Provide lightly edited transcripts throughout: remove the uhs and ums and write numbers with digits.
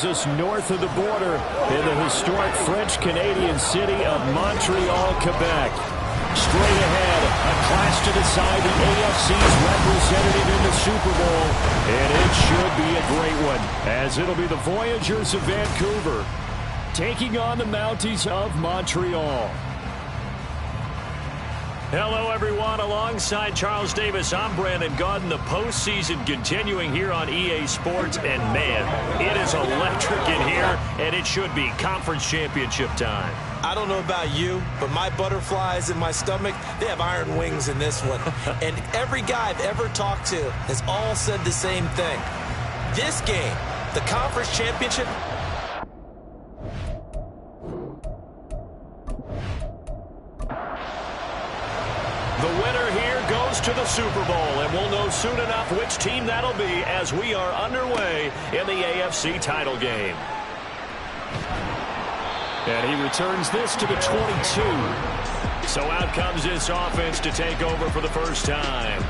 Just north of the border in the historic French-Canadian city of Montreal, Quebec. Straight ahead, a clash to decide the AFC's representative in the Super Bowl. And it should be a great one, as it'll be the Voyagers of Vancouver taking on the Mounties of Montreal. Hello, everyone. Alongside Charles Davis, I'm Brandon Gaudin. The postseason continuing here on EA Sports. And, man, it is electric in here, and it should be conference championship time. I don't know about you, but my butterflies in my stomach, they have iron wings in this one. And every guy I've ever talked to has all said the same thing. This game, the conference championship, the winner here goes to the Super Bowl, and we'll know soon enough which team that'll be as we are underway in the AFC title game. And he returns this to the 22. So out comes this offense to take over for the first time.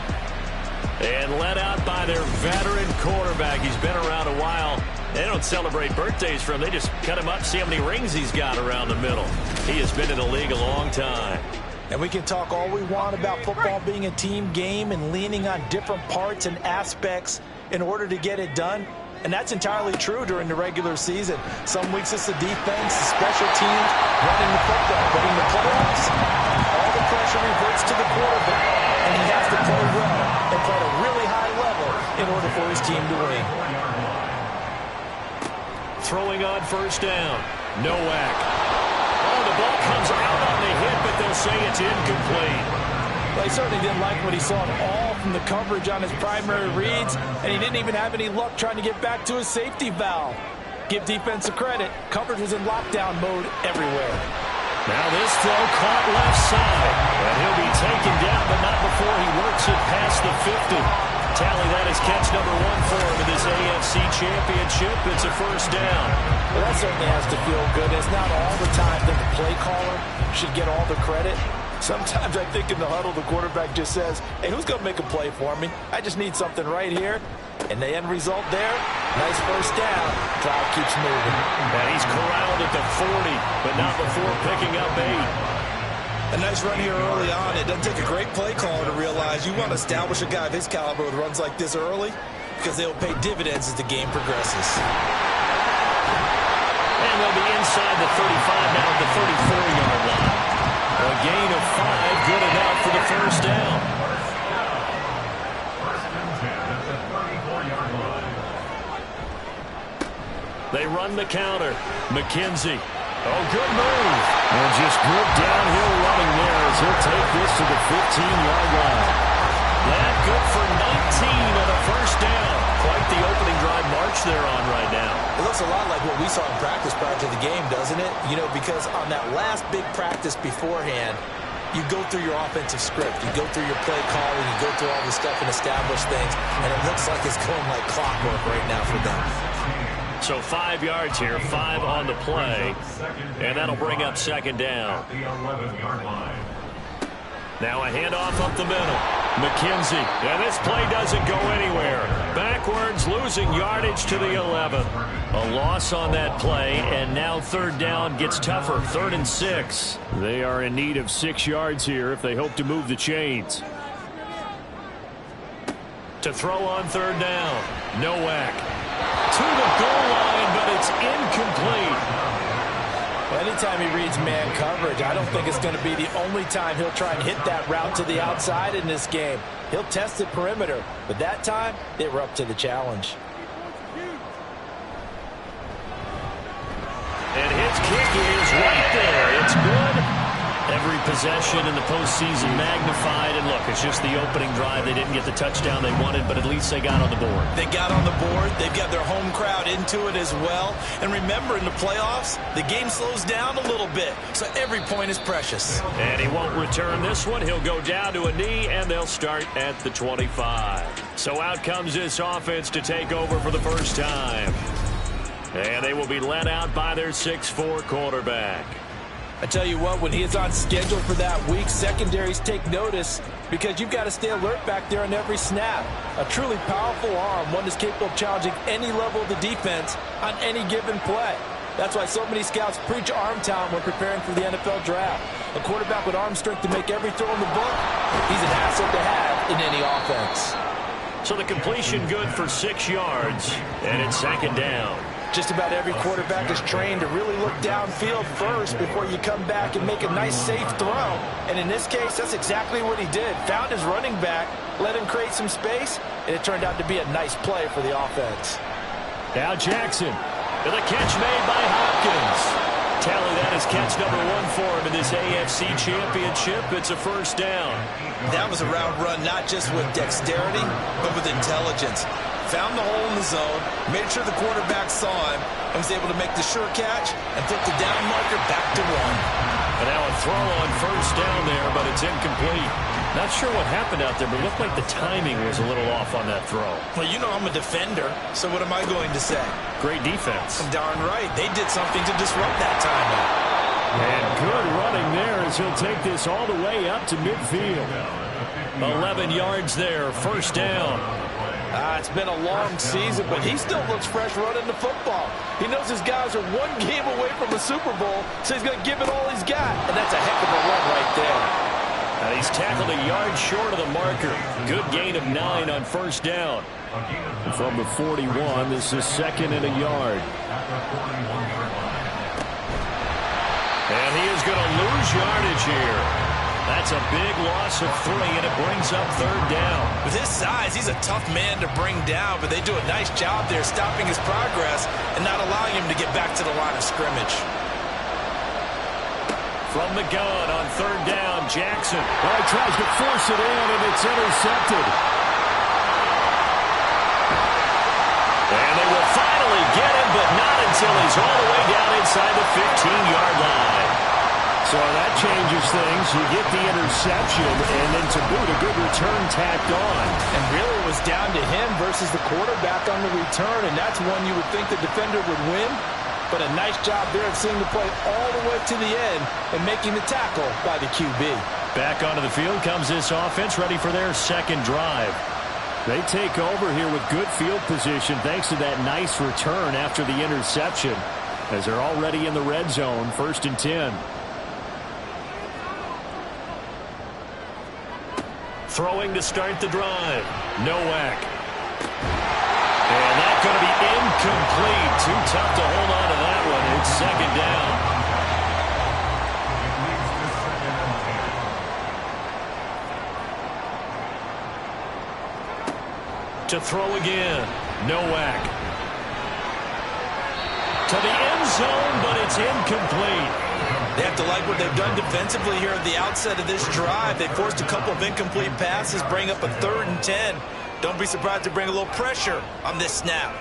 And led out by their veteran quarterback. He's been around a while. They don't celebrate birthdays for him. They just cut him up, see how many rings he's got around the middle. He has been in the league a long time. and we can talk all we want about football being a team game and leaning on different parts and aspects in order to get it done. And that's entirely true during the regular season. Some weeks it's the defense, the special teams, running the football. But in the playoffs, all the pressure reverts to the quarterback. And he has to play well and play at a really high level in order for his team to win. Throwing on first down. Nowak. Oh, the ball comes out on the hit, but they'll say it's incomplete. Well, he certainly didn't like what he saw at all from the coverage on his primary reads, and he didn't even have any luck trying to get back to his safety valve. Give defensive credit. Coverage was in lockdown mode everywhere. Now this throw caught left side, and he'll be taken down, but not before he works it past the 50. Tally, that is catch number 1 for him in this AFC Championship. It's a first down. Well, that certainly has to feel good. It's not all the time that the play caller should get all the credit. Sometimes I think in the huddle, the quarterback just says, hey, who's going to make a play for me? I just need something right here. And the end result there, nice first down. Drive keeps moving. And he's corralled at the 40, but not before picking up 8. A nice run here early on. It doesn't take a great play caller to realize you want to establish a guy of his caliber with runs like this early because they'll pay dividends as the game progresses. And they'll be inside the 35 now at the 34-yard line. A gain of 5, good enough for the first down. They run the counter. McKenzie. Oh, good move. And just good downhill running there as he'll take this to the 15-yard line. That good for 19 on a first down. Quite the opening drive march they're on right now. It looks a lot like what we saw in practice prior to the game, doesn't it? You know, because on that last big practice beforehand, you go through your offensive script. You go through your play calling. You go through all the stuff and establish things. And it looks like it's going like clockwork right now for them. So 5 yards here, 5 on the play, and that'll bring up second down. Now a handoff up the middle. McKenzie, and this play doesn't go anywhere. Backwards, losing yardage to the 11. A loss on that play, and now third down gets tougher, 3rd and 6. They are in need of 6 yards here if they hope to move the chains. To throw on third down, Nowak. To the goal line, but it's incomplete. Well, anytime he reads man coverage, I don't think it's going to be the only time he'll try and hit that route to the outside in this game. He'll test the perimeter, but that time, they were up to the challenge. And his kick is right there. It's good. Every possession in the postseason magnified. And look, it's just the opening drive. They didn't get the touchdown they wanted, but at least they got on the board. They got on the board. They've got their home crowd into it as well. And remember, in the playoffs, the game slows down a little bit, so every point is precious. And he won't return this one. He'll go down to a knee, and they'll start at the 25. So out comes this offense to take over for the first time. And they will be led out by their 6'4" quarterback. I tell you what, when he is on schedule for that week, secondaries take notice because you've got to stay alert back there on every snap. A truly powerful arm, one that's capable of challenging any level of the defense on any given play. That's why so many scouts preach arm talent when preparing for the NFL draft. A quarterback with arm strength to make every throw in the book, he's an asset to have in any offense. So the completion good for 6 yards, and it's 2nd down. Just about every quarterback is trained to really look downfield first before you come back and make a nice, safe throw. And in this case, that's exactly what he did. Found his running back, let him create some space, and it turned out to be a nice play for the offense. Now Jackson, with a catch made by Hopkins. Tally that is catch number 1 for him in this AFC Championship. It's a 1st down. That was a route run not just with dexterity, but with intelligence. Found the hole in the zone, made sure the quarterback saw him, and was able to make the sure catch and flip the down marker back to 1. And now a throw on 1st down there, but it's incomplete. Not sure what happened out there, but it looked like the timing was a little off on that throw. Well, you know I'm a defender, so what am I going to say? Great defense. Darn right. They did something to disrupt that timing. And good running there as he'll take this all the way up to midfield. 11 yards there, 1st down. It's been a long season, but he still looks fresh running the football. He knows his guys are 1 game away from a Super Bowl, so he's going to give it all he's got. And that's a heck of a run right there. And he's tackled a yard short of the marker. Good gain of 9 on 1st down. And from the 41, this is 2nd and a yard. And he is going to lose yardage here. That's a big loss of 3, and it brings up 3rd down. With his size, he's a tough man to bring down, but they do a nice job there stopping his progress and not allowing him to get back to the line of scrimmage. From the gun on 3rd down, Jackson. Well, he tries to force it in, and it's intercepted. And they will finally get him, but not until he's all the way down inside the 15-yard line. So that changes things. You get the interception, and then to boot, a good return tacked on. And really it was down to him versus the quarterback on the return, and that's one you would think the defender would win. But a nice job there of seeing the play all the way to the end and making the tackle by the QB. Back onto the field comes this offense, ready for their 2nd drive. They take over here with good field position thanks to that nice return after the interception, as they're already in the red zone, 1st and 10. Throwing to start the drive. Nowak. And that's going to be incomplete. Too tough to hold on to that one. It's 2nd down. To throw again. Nowak. To the end zone, but it's incomplete. They have to like what they've done defensively here at the outset of this drive. They forced a couple of incomplete passes, bring up a 3rd and 10. Don't be surprised to bring a little pressure on this snap.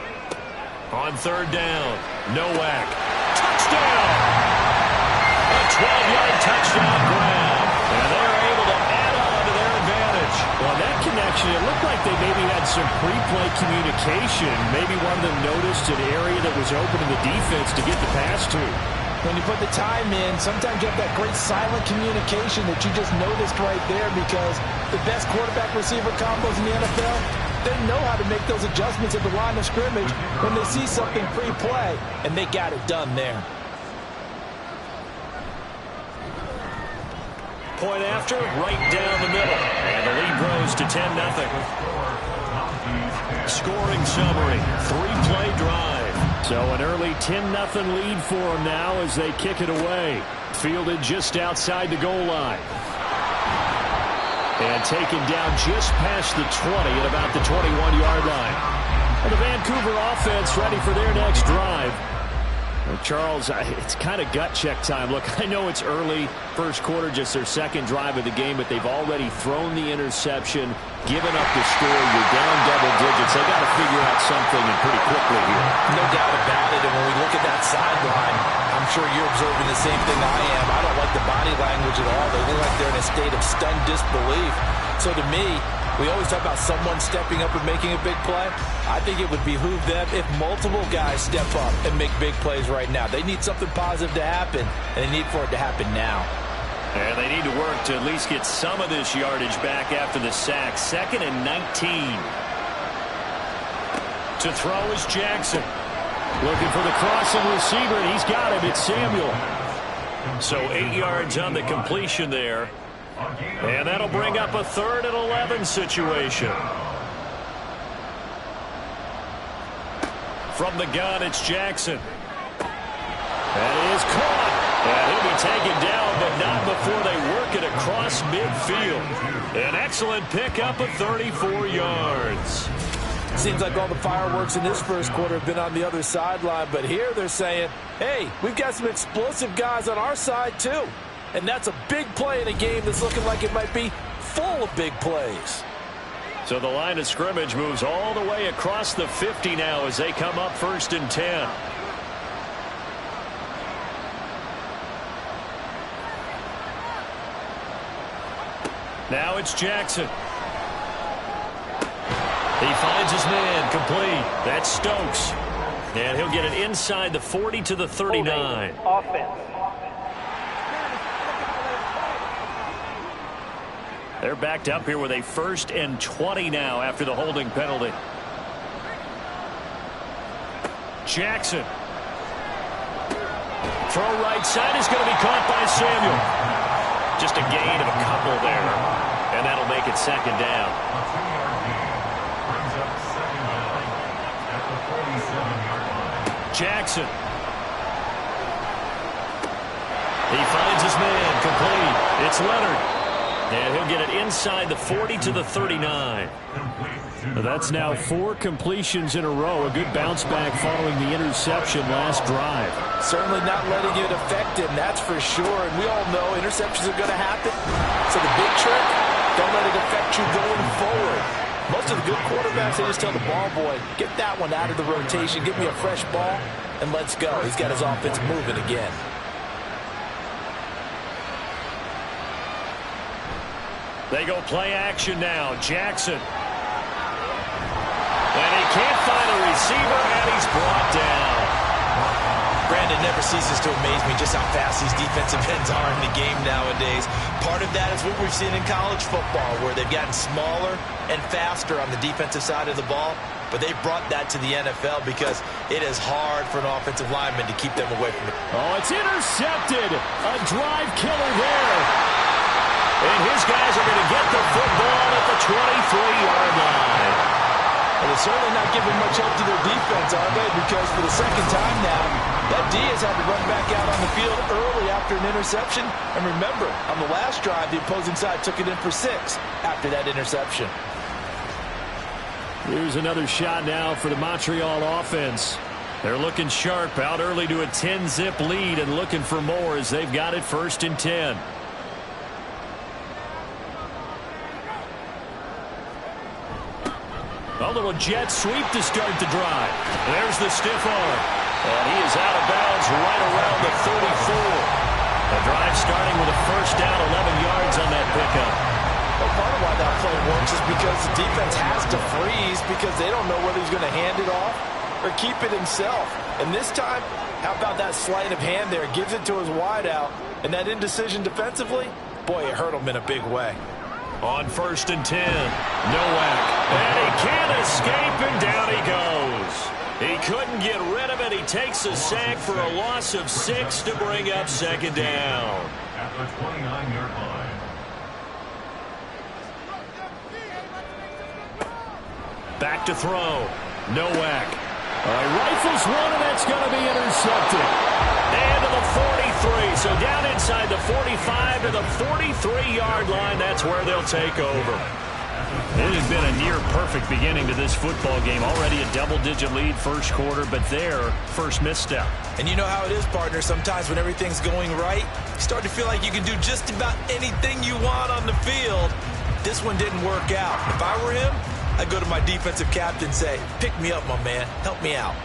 On 3rd down, Nowak. Touchdown! A 12-yard touchdown grab. And they're able to add on to their advantage. Well, that connection, it looked like they maybe had some pre-play communication. Maybe one of them noticed an area that was open in the defense to get the pass to. When you put the time in, sometimes you have that great silent communication that you just noticed right there, because the best quarterback-receiver combos in the NFL, they know how to make those adjustments at the line of scrimmage when they see something pre-play, and they got it done there. Point after, right down the middle. And the lead grows to 10-0. Scoring summary, 3-play drive. So an early 10-0 lead for them now as they kick it away. Fielded just outside the goal line. And taken down just past the 20 at about the 21-yard line. And the Vancouver offense ready for their next drive. Charles, it's kind of gut check time. Look, I know it's early, 1st quarter, just their 2nd drive of the game, but they've already thrown the interception, given up the score. You're down double digits. They got to figure out something and pretty quickly here. No doubt about it. And when we look at that sideline, I'm sure you're observing the same thing I am. I don't like the body language at all. They look like they're in a state of stunned disbelief. So to me, we always talk about someone stepping up and making a big play. I think it would behoove them if multiple guys step up and make big plays right now. They need something positive to happen, and they need for it to happen now. And they need to work to at least get some of this yardage back after the sack. 2nd and 19. To throw is Jackson. Looking for the crossing receiver, and he's got him. It's Samuel. So 8 yards on the completion there. And that'll bring up a 3rd and 11 situation. From the gun, it's Jackson. That is caught. And he'll be taken down, but not before they work it across midfield. An excellent pickup of 34 yards. Seems like all the fireworks in this first quarter have been on the other sideline, but here they're saying, hey, we've got some explosive guys on our side too. And that's a big play in a game that's looking like it might be full of big plays. So the line of scrimmage moves all the way across the 50 now as they come up 1st and 10. Now it's Jackson. He finds his man complete. That's Stokes. And he'll get it inside the 40 to the 39. Offense. They're backed up here with a 1st and 20 now after the holding penalty. Jackson. Throw right side is going to be caught by Samuel. Just a gain of a couple there. And that'll make it 2nd down. Jackson. He finds his man complete. It's Leonard. And he'll get it inside the 40 to the 39. That's now 4 completions in a row. A good bounce back following the interception last drive. Certainly not letting it affect him, that's for sure. And we all know interceptions are going to happen. So the big trick, don't let it affect you going forward. Most of the good quarterbacks, they just tell the ball boy, get that one out of the rotation, give me a fresh ball, and let's go. He's got his offense moving again. They go play action now. Jackson. And he can't find a receiver, and he's brought down. Brandon, never ceases to amaze me just how fast these defensive ends are in the game nowadays. Part of that is what we've seen in college football, where they've gotten smaller and faster on the defensive side of the ball. But they brought that to the NFL because it is hard for an offensive lineman to keep them away from it. Oh, it's intercepted. A drive killer there. And his guys are going to get the football at the 23-yard line. Well, they're certainly not giving much help to their defense, are they? Because for the 2nd time now, that D has had to run back out on the field early after an interception. And remember, on the last drive, the opposing side took it in for 6 after that interception. Here's another shot now for the Montreal offense. They're looking sharp, out early to a 10-zip lead and looking for more as they've got it 1st and 10. A little jet sweep to start the drive. There's the stiff arm. And he is out of bounds right around the 34. The drive starting with a 1st down, 11 yards on that pickup. Well, part of why that play works is because the defense has to freeze because they don't know whether he's going to hand it off or keep it himself. And this time, how about that sleight of hand there? Gives it to his wideout. And that indecision defensively, boy, it hurt him in a big way. On 1st and 10, Nowak. And he can't escape, and down he goes. He couldn't get rid of it. He takes a sack for a loss of 6 to bring up 2nd down. At the 29-yard line. Back to throw. Nowak. Rifles one, and that's going to be intercepted. And to the 43. So down inside the 45 to the 43-yard line. That's where they'll take over. It has been a near-perfect beginning to this football game. Already a double-digit lead 1st quarter, but their first misstep. And you know how it is, partner. Sometimes when everything's going right, you start to feel like you can do just about anything you want on the field. This one didn't work out. If I were him, I'd go to my defensive captain and say, pick me up, my man. Help me out.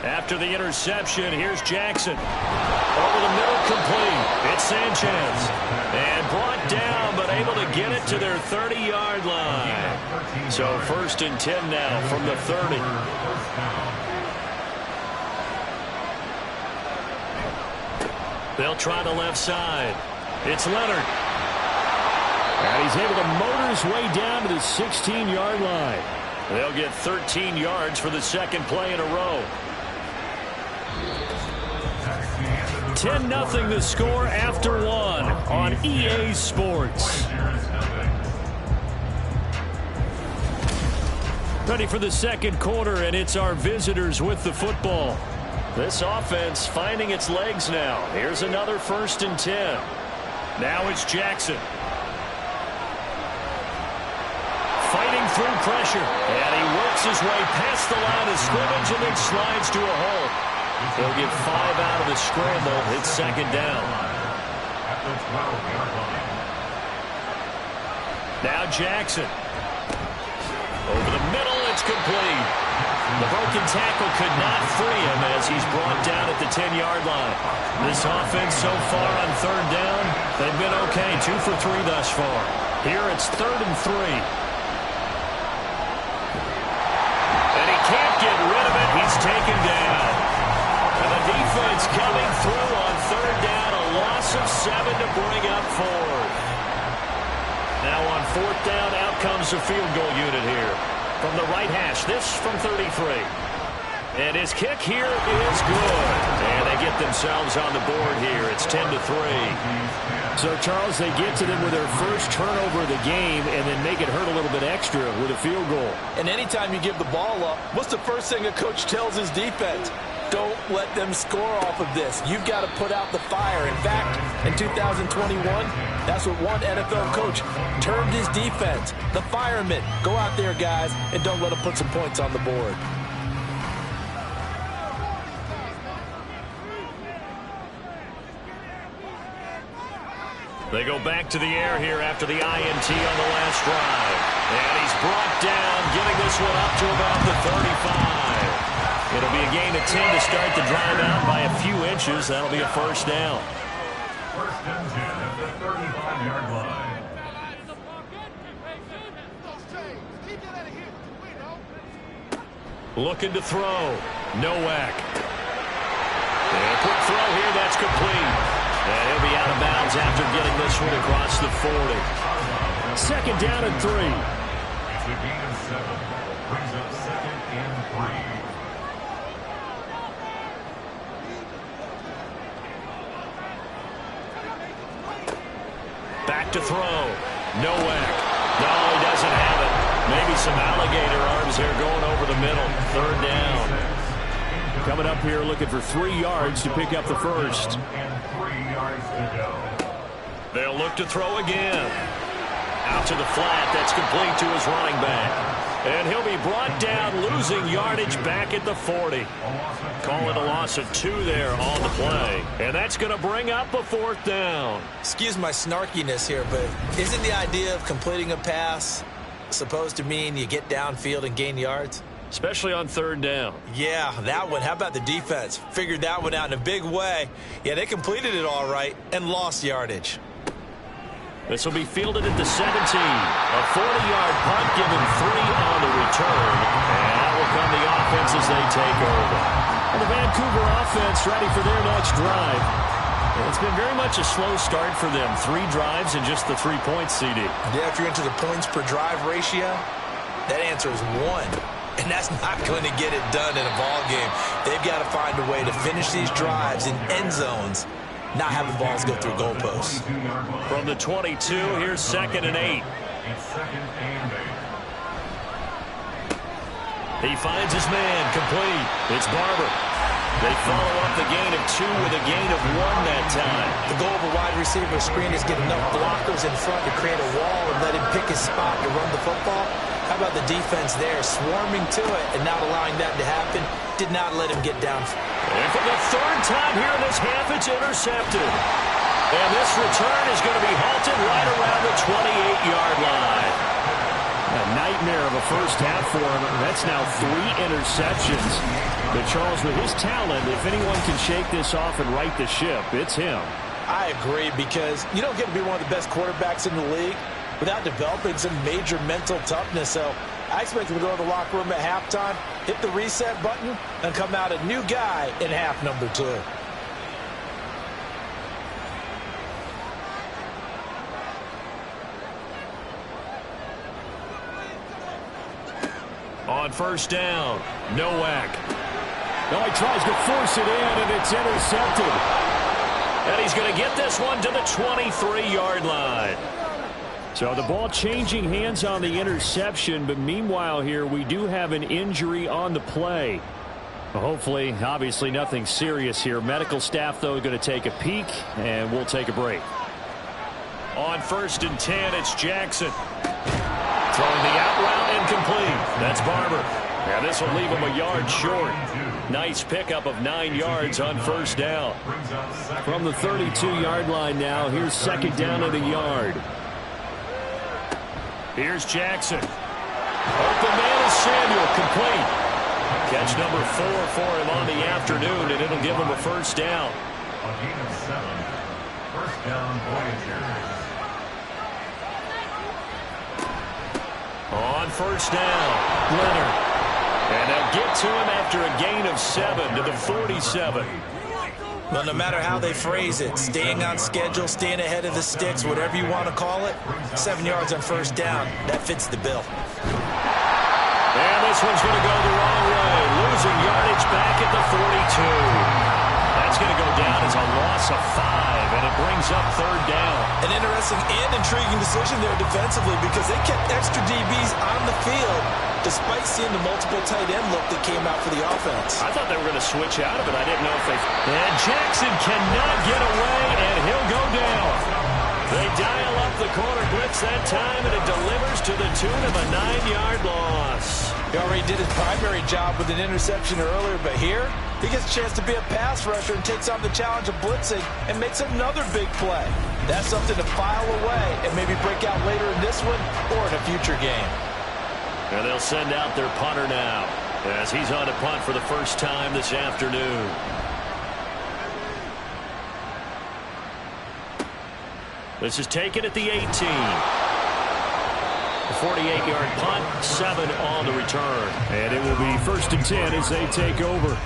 After the interception, here's Jackson. Over the middle, complete. It's Sanchez. And brought down, but able to get it to their 30-yard line. So 1st and 10 now from the 30. They'll try the left side. It's Leonard. And he's able to motor his way down to the 16-yard line. They'll get 13 yards for the second play in a row. 10-0 the score after 1 on EA Sports. Ready for the second quarter, and it's our visitors with the football. This offense finding its legs now. Here's another 1st and 10. Now it's Jackson. Fighting through pressure. And he works his way past the line of scrimmage and then slides to a hole. He'll get 5 out of the scramble. It's 2nd down. Now Jackson. Over the middle, it's complete. The broken tackle could not free him as he's brought down at the 10-yard line. This offense so far on 3rd down, they've been okay. 2 for 3 thus far. Here it's 3rd and 3. And he can't get rid of it. He's taken down. And the defense coming through on 3rd down. A loss of 7 to bring up 4th. Now on 4th down, out comes the field goal unit here. From the right hash, this from 33. And his kick here is good. And they get themselves on the board here. It's 10 to 3. So, Charles, they get to them with their first turnover of the game and then make it hurt a little bit extra with a field goal. And anytime you give the ball up, what's the first thing a coach tells his defense? Don't let them score off of this. You've got to put out the fire. In fact, in 2021, that's what one NFL coach termed his defense. The firemen. Go out there, guys, and don't let them put some points on the board. They go back to the air here after the INT on the last drive. And he's brought down, getting this one up to about the 35. It'll be a gain of 10 to start the drive out by a few inches. That'll be a 1st down. 1st and 10 at the 35-yard line. Looking to throw. Nowak. And a quick throw here. That's complete. And he'll be out of bounds after getting this one across the 40. 2nd down and 3. It's a gain of 7. Brings up 2nd and 3. Back to throw. Nowak. No, he doesn't have it. Maybe some alligator arms here going over the middle. 3rd down. Coming up here looking for 3 yards to pick up the first. And 3 yards to go. They'll look to throw again. Out to the flat. That's complete to his running back. And he'll be brought down, losing yardage back at the 40. Call it a loss of 2 there on the play. And that's going to bring up a 4th down. Excuse my snarkiness here, but isn't the idea of completing a pass supposed to mean you get downfield and gain yards? Especially on 3rd down. Yeah, that one. How about the defense? Figured that one out in a big way. Yeah, they completed it all right and lost yardage. This will be fielded at the 17. A 40-yard punt given 3 on the return. And that will come the offense as they take over. And the Vancouver offense ready for their next drive. It's been very much a slow start for them. 3 drives and just the 3 points, CD. Yeah, if you're into the points per drive ratio, that answer is 1. And that's not going to get it done in a ball game. They've got to find a way to finish these drives in end zones, not having balls go through goalposts. From the 22, here's 2nd and 8. It's 2nd and 8. He finds his man, complete. It's Barber. They follow up the gain of 2 with a gain of 1 that time. The goal of a wide receiver screen is get enough blockers in front to create a wall and let him pick his spot to run the football. How about the defense there, swarming to it and not allowing that to happen? Did not let him get down. And for the 3rd time here in this half, it's intercepted. And this return is going to be halted right around the 28-yard line. A nightmare of a first half for him. That's now 3 interceptions. But Charles, with his talent, if anyone can shake this off and right the ship, it's him. I agree, because you don't get to be one of the best quarterbacks in the league without developing some major mental toughness. So I expect him to go to the locker room at halftime, hit the reset button, and come out a new guy in half number 2. On first down, Nowak. No, he tries to force it in, and it's intercepted. And he's going to get this one to the 23-yard line. So the ball changing hands on the interception, but meanwhile here we do have an injury on the play. Hopefully, obviously nothing serious here. Medical staff, though, going to take a peek, and we'll take a break. On first and 10, it's Jackson. Throwing the out route incomplete. That's Barber. And this will leave him a yard short. Nice pickup of 9 yards on first down. From the 32-yard line now, here's second down at a yard. Here's Jackson. Open man is Samuel, complete. Catch number 4 for him on the afternoon, and it'll give him a first down. A gain of 7. First down, Voyagers. On first down, Leonard. And they'll get to him after a gain of 7 to the 47. Well, no matter how they phrase it, staying on schedule, staying ahead of the sticks, whatever you want to call it, 7 yards on first down, that fits the bill. And this one's going to go the wrong way. Losing yardage back at the 42. That's going to go down as a loss of 5, and it brings up third down. An interesting and intriguing decision there defensively, because they kept extra DBs on the field despite seeing the multiple tight end look that came out for the offense. I thought they were going to switch out of it. I didn't know if they... And Jackson cannot get away, and he'll go down. They dial up the corner blitz that time, and it delivers to the tune of a 9-yard loss. He already did his primary job with an interception earlier, but here he gets a chance to be a pass rusher and takes on the challenge of blitzing and makes another big play. That's something to file away and maybe break out later in this one or in a future game. And they'll send out their punter now as he's on to punt for the first time this afternoon. This is taken at the 18. A 48-yard punt, 7 on the return. And it will be first and 10 as they take over.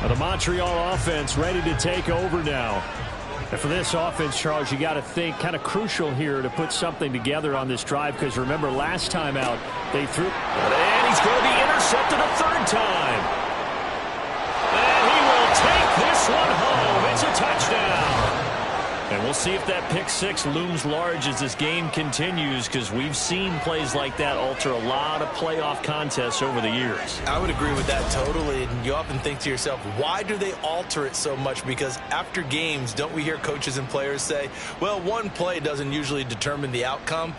The Montreal offense ready to take over now. And for this offense, Charles, you got to think kind of crucial here to put something together on this drive, because remember last time out they threw. And he's going to be intercepted a third time. And he will take this one home. It's a touchdown. And we'll see if that pick 6 looms large as this game continues, because we've seen plays like that alter a lot of playoff contests over the years. I would agree with that totally. And you often think to yourself, why do they alter it so much? Because after games, don't we hear coaches and players say, well, one play doesn't usually determine the outcome?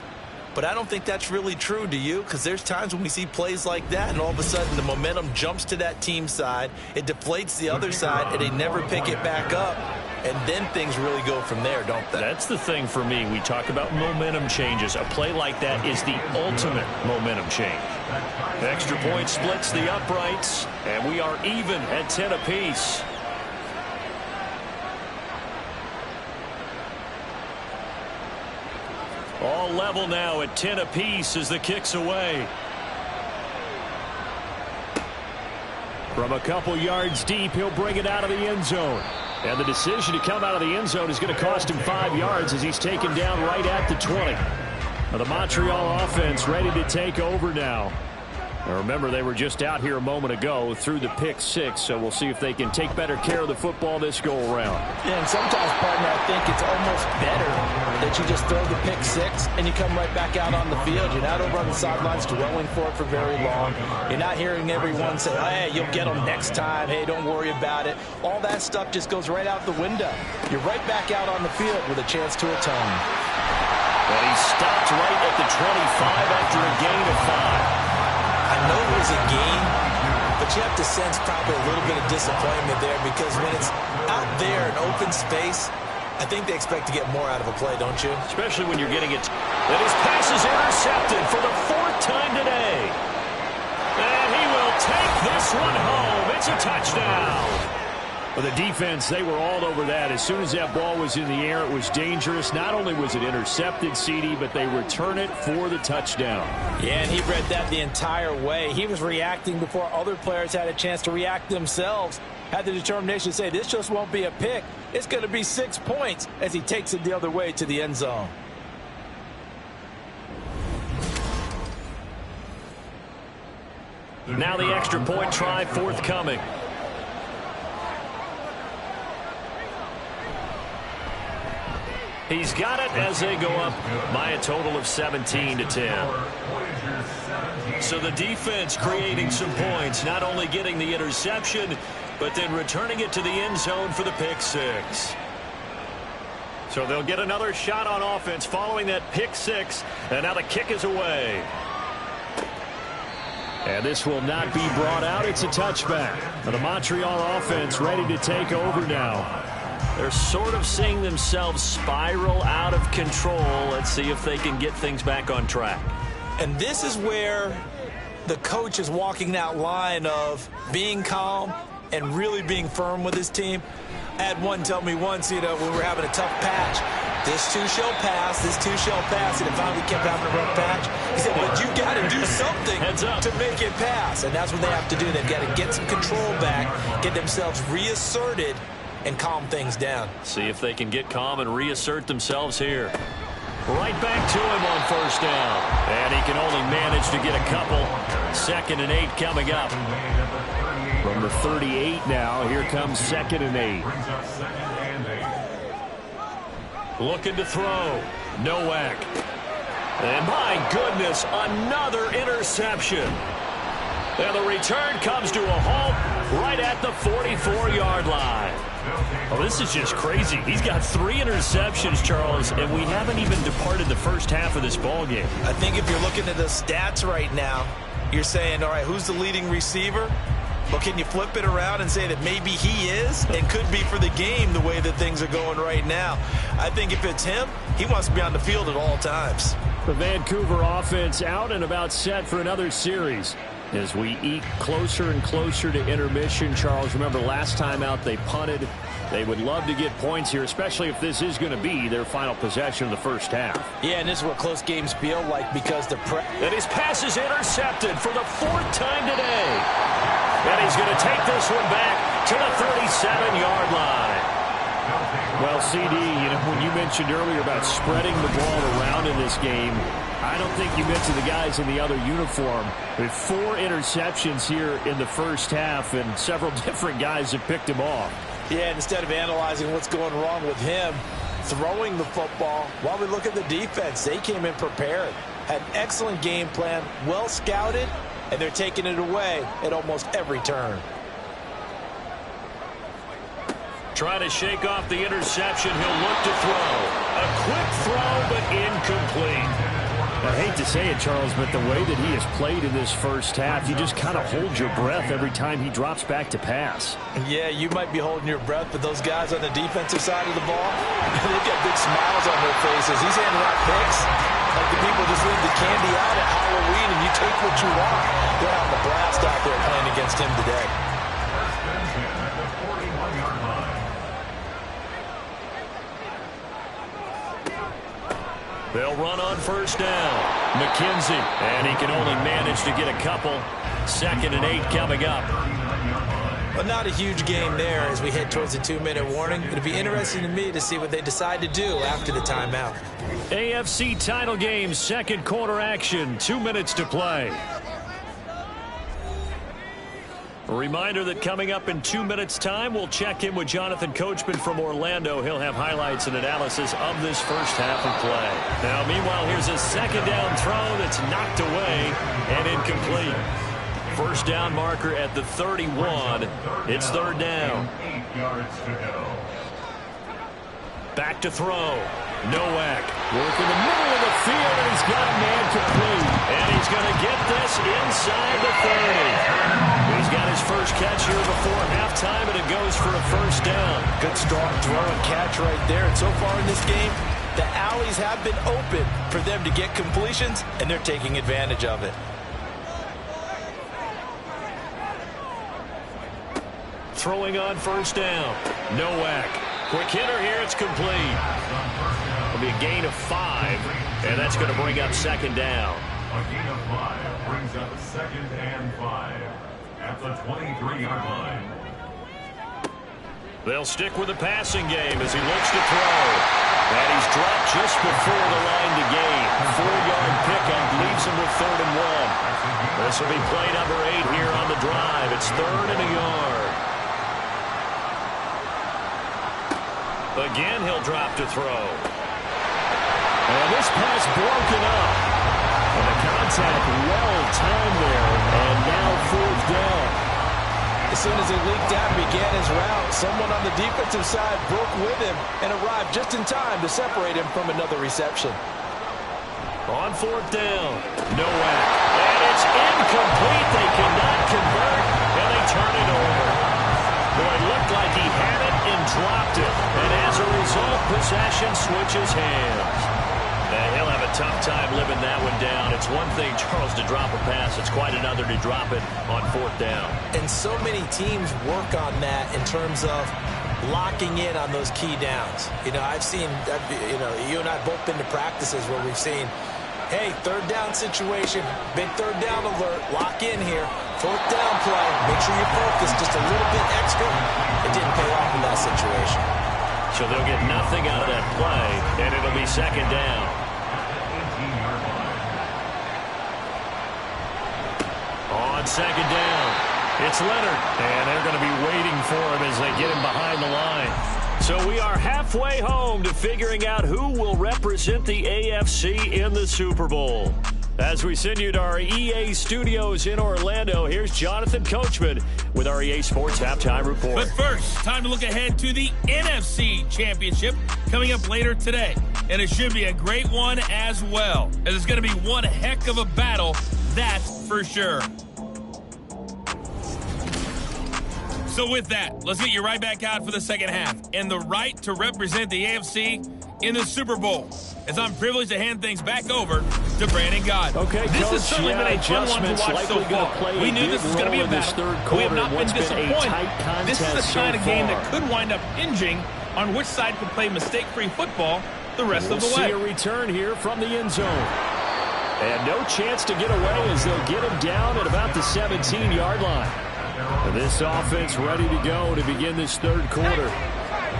But I don't think that's really true, do you? Because there's times when we see plays like that, and all of a sudden the momentum jumps to that team side, it deflates the other side, and they never pick it back up. And then things really go from there, don't they? That's the thing for me. We talk about momentum changes. A play like that is the ultimate momentum change. Extra point splits the uprights, and we are even at 10 apiece. All level now at 10 apiece as the kick's away. From a couple yards deep, he'll bring it out of the end zone. And the decision to come out of the end zone is going to cost him 5 yards as he's taken down right at the 20. Now the Montreal offense ready to take over now. Now remember, they were just out here a moment ago through the pick 6, so we'll see if they can take better care of the football this go-around. Yeah, and sometimes, partner, I think it's almost better that you just throw the pick 6 and you come right back out on the field. You're not over on the sidelines dwelling for it for very long. You're not hearing everyone say, hey, you'll get them next time. Hey, don't worry about it. All that stuff just goes right out the window. You're right back out on the field with a chance to atone. And he stopped right at the 25 after a gain of 5. I know it was a game, but you have to sense probably a little bit of disappointment there, because when it's out there in open space, I think they expect to get more out of a play, don't you? Especially when you're getting it. And his pass is intercepted for the 4th time today. And he will take this one home. It's a touchdown. Well, the defense, they were all over that. As soon as that ball was in the air, it was dangerous. Not only was it intercepted, CD, but they return it for the touchdown. Yeah, and he read that the entire way. He was reacting before other players had a chance to react themselves. Had the determination to say, this just won't be a pick. It's going to be 6 points as he takes it the other way to the end zone. Now the extra point try forthcoming. He's got it as they go up by a total of 17-10. So the defense creating some points, not only getting the interception, but then returning it to the end zone for the pick six. So they'll get another shot on offense following that pick six, and now the kick is away. And this will not be brought out. It's a touchback. For the Montreal offense ready to take over now. They're sort of seeing themselves spiral out of control. Let's see if they can get things back on track. And this is where the coach is walking that line of being calm and really being firm with his team. I had one tell me once, when we were having a tough patch, this too shall pass, this too shall pass, and it finally kept having a rough patch. He said, but you got to do something to make it pass. And that's what they have to do. They've got to get some control back, get themselves reasserted, and calm things down. See if they can get calm and reassert themselves here. Right back to him on first down. And he can only manage to get a couple. 2nd and 8 coming up. Number 38 now. Here comes 2nd and 8. Looking to throw. Nowak. And my goodness, another interception. And the return comes to a halt right at the 44-yard line. Oh, this is just crazy. He's got 3 interceptions, Charles, and we haven't even departed the first half of this ballgame. I think if you're looking at the stats right now, you're saying, all right, who's the leading receiver? But can you flip it around and say that maybe he is and could be for the game the way that things are going right now? I think if it's him, he wants to be on the field at all times. The Vancouver offense out and about set for another series. As we eke closer and closer to intermission, Charles, remember last time out they punted. They would love to get points here, especially if this is going to be their final possession of the first half. Yeah, and this is what close games feel like because the and his pass is intercepted for the 4th time today. And he's going to take this one back to the 37-yard line. Well, CD, when you mentioned earlier about spreading the ball around in this game, I don't think you mentioned the guys in the other uniform. With 4 interceptions here in the first half, and several different guys have picked him off. Yeah, instead of analyzing what's going wrong with him, throwing the football, while we look at the defense, they came in prepared, had an excellent game plan, well scouted, and they're taking it away at almost every turn. Trying to shake off the interception. He'll look to throw. A quick throw, but incomplete. I hate to say it, Charles, but the way that he has played in this first half, you just kind of hold your breath every time he drops back to pass. Yeah, you might be holding your breath, but those guys on the defensive side of the ball, they've got big smiles on their faces. He's handing out picks like the people just leave the candy out at Halloween, and you take what you want. They're having a blast out there playing against him today. They'll run on first down. McKenzie, and he can only manage to get a couple. 2nd and 8 coming up. Well, not a huge game there as we head towards the 2-minute warning. It'll be interesting to me to see what they decide to do after the timeout. AFC title game, 2nd quarter action, 2 minutes to play. A reminder that coming up in 2 minutes' time, we'll check in with Jonathan Coachman from Orlando. He'll have highlights and analysis of this first half of play. Now, meanwhile, here's a 2nd down throw that's knocked away and incomplete. First down marker at the 31. It's 3rd down. 8 yards to go. Back to throw. Nowak work in the middle of the field, and he's got a man complete. And he's going to get this inside the 30. He's got his first first catch here before halftime, and it goes for a first down. Good strong throw and catch right there. And so far in this game, the alleys have been open for them to get completions, and they're taking advantage of it. Throwing on first down. Nowak. Quick hitter here. It's complete. It'll be a gain of 5, and that's going to bring up second down. A gain of 5 brings up second and 5 at the 23-yard line. They'll stick with the passing game as he looks to throw. And he's dropped just before the line to gain. 4-yard pickup leaves him with 3rd and 1. This will be play number 8 here on the drive. It's 3rd and a yard. Again, he'll drop to throw. And this pass broken up. And the contact well timed there. And now 4th down. As soon as he leaked out and began his route, someone on the defensive side broke with him and arrived just in time to separate him from another reception. On 4th down, Nowak. And it's incomplete. They cannot convert, and they turn it over. Boy, it looked like he had it and dropped it. And as a result, possession switches hands. He'll have a tough time living that one down. It's one thing, Charles, to drop a pass. It's quite another to drop it on 4th down. And so many teams work on that in terms of locking in on those key downs. You know, I've seen, you and I have both been to practices where we've seen, hey, 3rd down situation, big 3rd down alert, lock in here. 4th down play, make sure you focus just a little bit extra. It didn't pay off in that situation. So they'll get nothing out of that play, and it'll be second down. On second down, it's Leonard, and they're going to be waiting for him as they get him behind the line. So we are halfway home to figuring out who will represent the AFC in the Super Bowl. As we send you to our EA studios in Orlando, here's Jonathan Coachman with our EA Sports Halftime Report. But first, time to look ahead to the NFC Championship coming up later today. And it should be a great one as well, as it's going to be one heck of a battle, that's for sure. So with that, let's get you right back out for the second half and the right to represent the AFC in the Super Bowl, as I'm privileged to hand things back over to Brandon God. Okay, this Coach, has certainly been a fun one to watch so far. We knew this was going to be a battle. We have not been disappointed. This is the kind of game that could wind up hinging on which side could play mistake-free football the rest of the way. See a return here from the end zone. And no chance to get away as they'll get him down at about the 17-yard line. This offense ready to go to begin this 3rd quarter.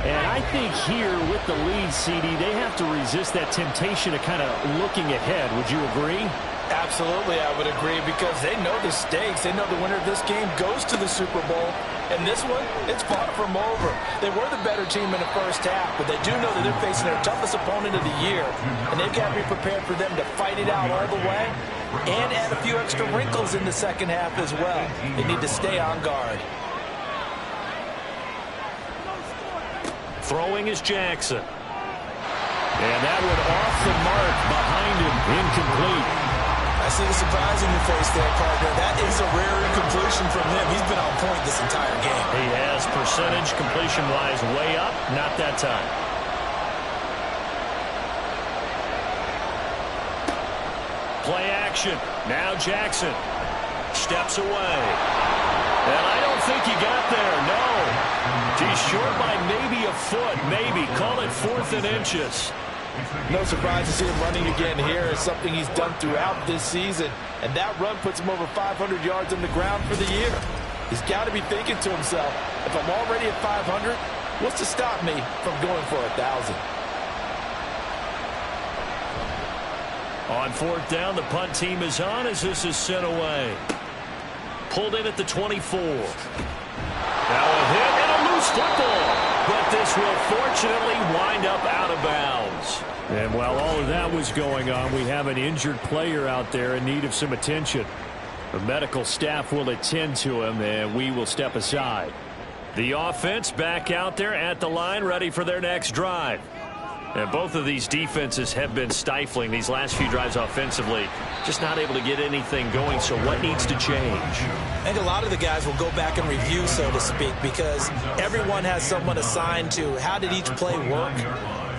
And I think here with the lead, CD, they have to resist that temptation of kind of looking ahead. Would you agree? Absolutely, I would agree, because they know the stakes. They know the winner of this game goes to the Super Bowl. And this one, it's far from over. They were the better team in the first half, but they do know that they're facing their toughest opponent of the year. And they've got to be prepared for them to fight it out all the way and add a few extra wrinkles in the second half as well. They need to stay on guard. Throwing is Jackson. And that one off the mark behind him, incomplete. I see the surprise in your face there, partner. That is a rare incompletion from him. He's been on point this entire game. He has percentage completion-wise way up, not that time. Play action. Now Jackson steps away. And I don't think he got there, no. He's short by maybe a foot, maybe. Call it 4th and inches. No surprise to see him running again here. It's something he's done throughout this season. And that run puts him over 500 yards on the ground for the year. He's got to be thinking to himself, if I'm already at 500, what's to stop me from going for 1,000? On 4th down, the punt team is on as this is sent away. Pulled in at the 24. Now a hit and a loose football. But this will fortunately wind up out of bounds. And while all of that was going on, we have an injured player out there in need of some attention. The medical staff will attend to him, and we will step aside. The offense back out there at the line, ready for their next drive. And both of these defenses have been stifling these last few drives offensively. Just not able to get anything going, so what needs to change? I think a lot of the guys will go back and review, so to speak, because everyone has someone assigned to how did each play work.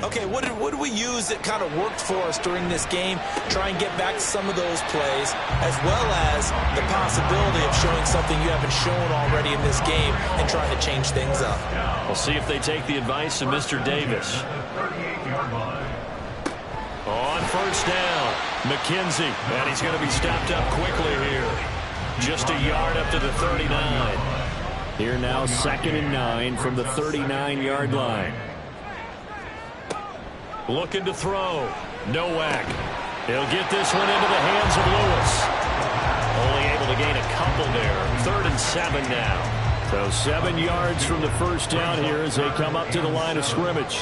Okay, what did we use that kind of worked for us during this game? Try and get back to some of those plays, as well as the possibility of showing something you haven't shown already in this game and trying to change things up. We'll see if they take the advice of Mr. Davis. On first down, McKenzie, and he's going to be stopped up quickly here. Just a yard up to the 39. Here now, 2nd and 9 from the 39-yard line. Looking to throw. Nowak. He'll get this one into the hands of Lewis. Only able to gain a couple there. 3rd and 7 now. So 7 yards from the first down here as they come up to the line of scrimmage.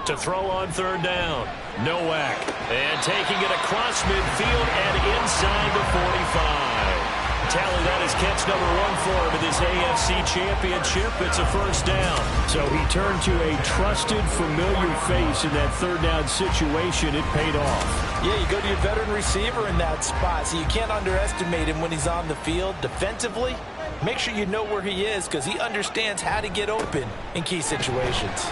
To throw on 3rd down. Nowak. And taking it across midfield and inside the 45. Tally that is catch number 1 for him in this AFC Championship. It's a first down. So he turned to a trusted, familiar face in that 3rd down situation. It paid off. Yeah, you go to your veteran receiver in that spot, so you can't underestimate him when he's on the field defensively. Make sure you know where he is because he understands how to get open in key situations.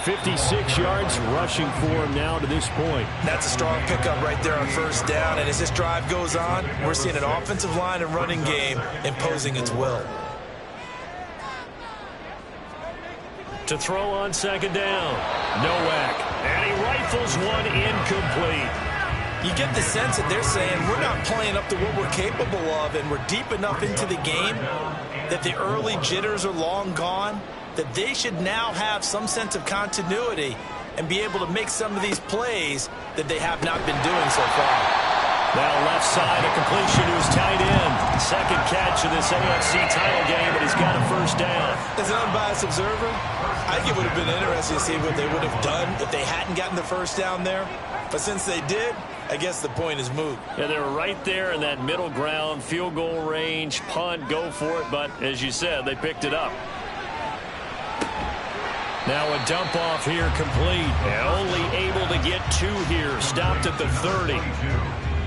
56 yards rushing for him now to this point. That's a strong pickup right there on first down. And as this drive goes on, we're seeing an offensive line and running game imposing its will. To throw on 2nd down. Nowak. And he rifles one incomplete. You get the sense that they're saying we're not playing up to what we're capable of, and we're deep enough into the game that the early jitters are long gone, that they should now have some sense of continuity and be able to make some of these plays that they have not been doing so far. Now left side, a completion to his tight end. 2nd catch of this AFC title game, and he's got a first down. As an unbiased observer, I think it would have been interesting to see what they would have done if they hadn't gotten the first down there. But since they did, I guess the point is moot. Yeah, they were right there in that middle ground, field goal range, punt, go for it. But as you said, they picked it up. Now a dump off here complete. And only able to get 2 here. Stopped at the 30.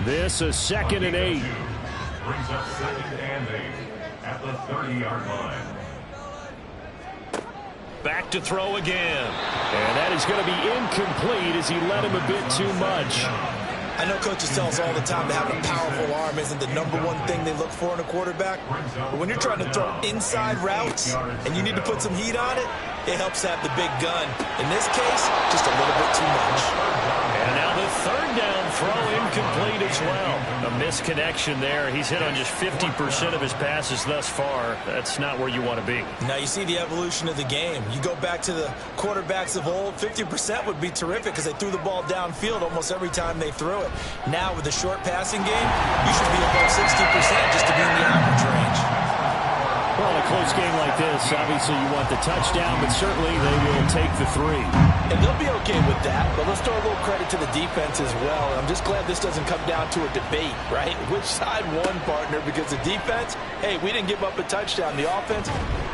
This a 2nd and 8. Brings up 2nd and 8 at the 30-yard line. Back to throw again. And that is going to be incomplete as he led him a bit too much. I know coaches tell us all the time to have a powerful arm isn't the #1 thing they look for in a quarterback. But when you're trying to throw inside routes and you need to put some heat on it, it helps have the big gun. In this case, just a little bit too much. And now the 3rd down throw incomplete as well. A misconnection there. He's hit on just 50% of his passes thus far. That's not where you want to be. Now you see the evolution of the game. You go back to the quarterbacks of old, 50% would be terrific because they threw the ball downfield almost every time they threw it. Now with the short passing game, you should be above 60% just to be in the average range. Well, in a close game like this, obviously you want the touchdown, but certainly they will take the 3. And they'll be okay with that, but let's throw a little credit to the defense as well. I'm just glad this doesn't come down to a debate, right? Which side won, partner? Because the defense, hey, we didn't give up a touchdown. The offense.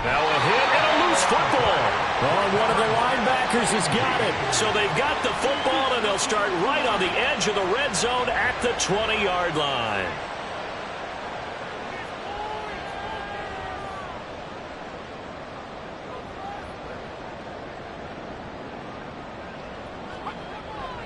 Now a hit and a loose football. Oh, one of the linebackers has got it. So they've got the football, and they'll start right on the edge of the red zone at the 20-yard line.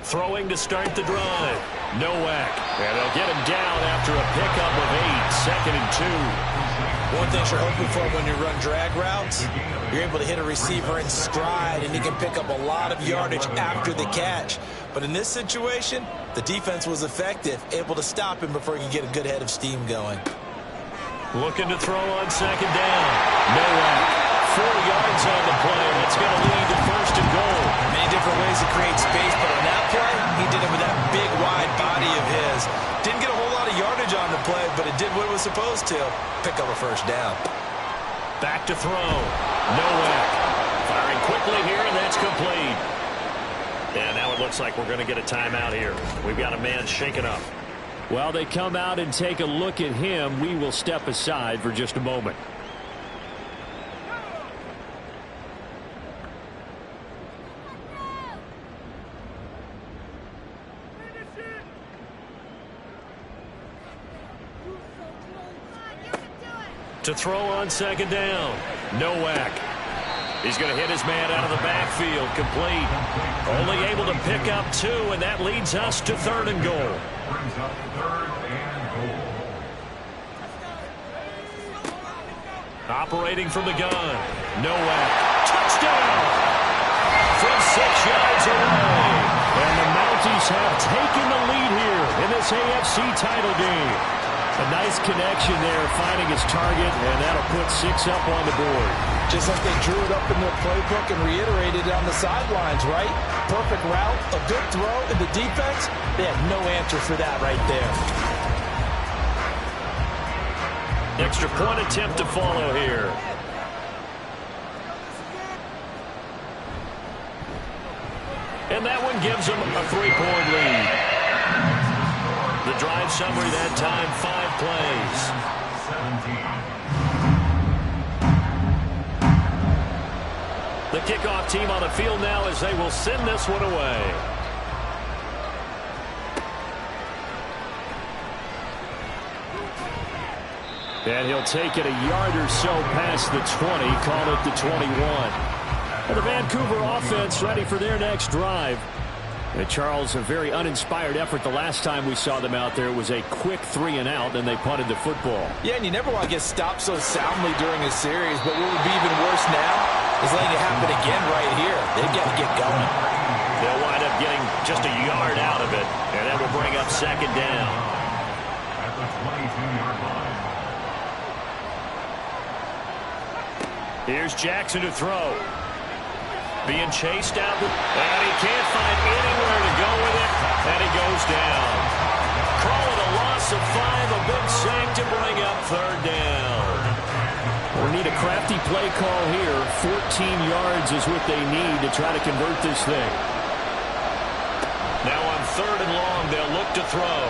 Throwing to start the drive. Nowak. And they'll get him down after a pickup of 8. 2nd and 2. One thing you're hoping for when you run drag routes, you're able to hit a receiver in stride, and he can pick up a lot of yardage after the catch. But in this situation, the defense was effective, able to stop him before he could get a good head of steam going. Looking to throw on 2nd down. Nowak. 4 yards on the play. That's going to lead to 1st and goal. Many different ways to create space, but on that play, he did it with that big, wide body of his. Didn't get a whole lot of yardage on the play, but it did what it was supposed to. Pick up a first down. Back to throw. Nowak. Firing quickly here, and that's complete. And now it looks like we're going to get a timeout here. We've got a man shaken up. While they come out and take a look at him, we will step aside for just a moment. To throw on second down. Nowak. He's going to hit his man out of the backfield. Complete. Only able to pick up 2, and that leads us to 3rd and goal. Brings up 3rd and goal. Operating from the gun. Nowak. Touchdown! From 6 yards away. And the Mounties have taken the lead here in this AFC title game. A nice connection there, finding his target, and that'll put 6 up on the board. Just like they drew it up in their playbook and reiterated it on the sidelines, right? Perfect route, a good throw, and the defense, they had no answer for that right there. Extra point attempt to follow here. And that one gives them a 3-point lead. The drive summary that time, 5 plays. 17. The kickoff team on the field now as they will send this one away. And he'll take it a yard or so past the 20, call it the 21. And the Vancouver offense ready for their next drive. And Charles, a very uninspired effort the last time we saw them out there. It was a quick 3-and-out, and they punted the football. Yeah, and you never want to get stopped so soundly during a series, but what would be even worse now is letting it happen again right here. They've got to get going. They'll wind up getting just a yard out of it, and that will bring up 2nd down. At the 22-yard line. Here's Jackson to throw. Being chased out, and he can't find anywhere to go with it, and he goes down. Call it a loss of 5, a big sack to bring up 3rd down. We need a crafty play call here. 14 yards is what they need to try to convert this thing. Now on 3rd and long, they'll look to throw.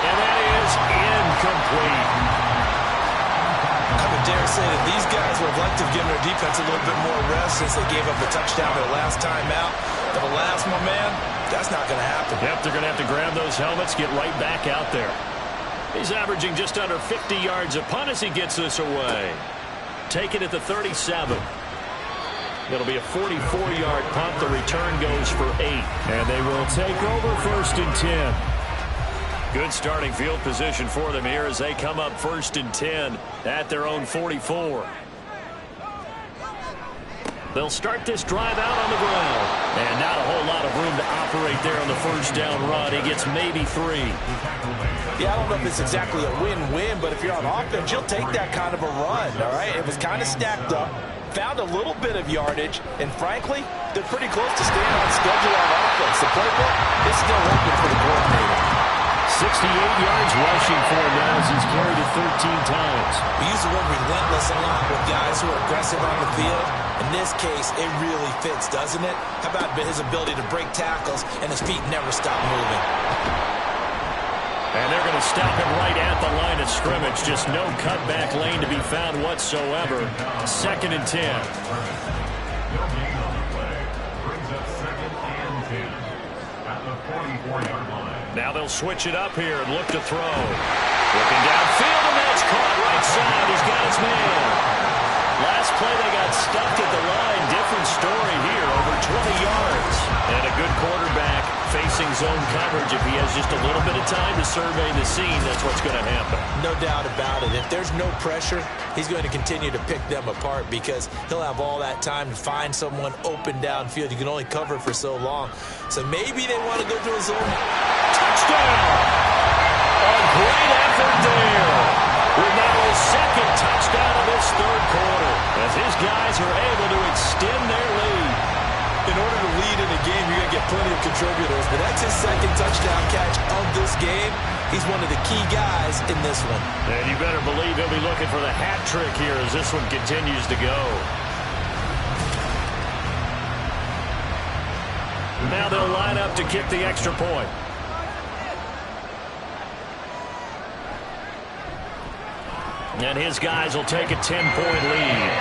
And that is incomplete. I would dare say that these guys would have liked to have given their defense a little bit more rest since they gave up a touchdown their last time out. But alas, my man, that's not going to happen. Yep, they're going to have to grab those helmets, get right back out there. He's averaging just under 50 yards a punt as he gets this away. Take it at the 37. It'll be a 44-yard punt. The return goes for 8. And they will take over 1st and 10. Good starting field position for them here as they come up 1st and 10 at their own 44. They'll start this drive out on the ground. And not a whole lot of room to operate there on the 1st down run. He gets maybe 3. Yeah, I don't know if it's exactly a win-win, but if you're on offense, you'll take that kind of a run, all right? It was kind of stacked up, found a little bit of yardage, and frankly, they're pretty close to staying on schedule on offense. The playbook is still open for the coordinator. 68 yards rushing for him now as he's carried it 13 times. We use the word relentless a lot with guys who are aggressive on the field. In this case, it really fits, doesn't it? How about his ability to break tackles and his feet never stop moving? And they're going to stop him right at the line of scrimmage. Just no cutback lane to be found whatsoever. 2nd and 10. No gain on the play. Brings up 2nd and 10 at the 44-yard line. Now they'll switch it up here and look to throw. Looking downfield, and that's caught right side. He's got his man. Last play they got stuck at the line. Different story here, over 20 yards. And a good quarterback facing zone coverage. If he has just a little bit of time to survey the scene, that's what's going to happen. No doubt about it. If there's no pressure, he's going to continue to pick them apart because he'll have all that time to find someone open downfield. You can only cover for so long. So maybe they want to go to a zone. Touchdown! A great effort there. With now his 2nd touchdown of this 3rd quarter. As his guys are able to extend their lead. In order to lead in a game, you're going to get plenty of contributors. But that's his 2nd touchdown catch of this game. He's one of the key guys in this one. And you better believe he'll be looking for the hat trick here as this one continues to go. Now they'll line up to kick the extra point. And his guys will take a 10-point lead.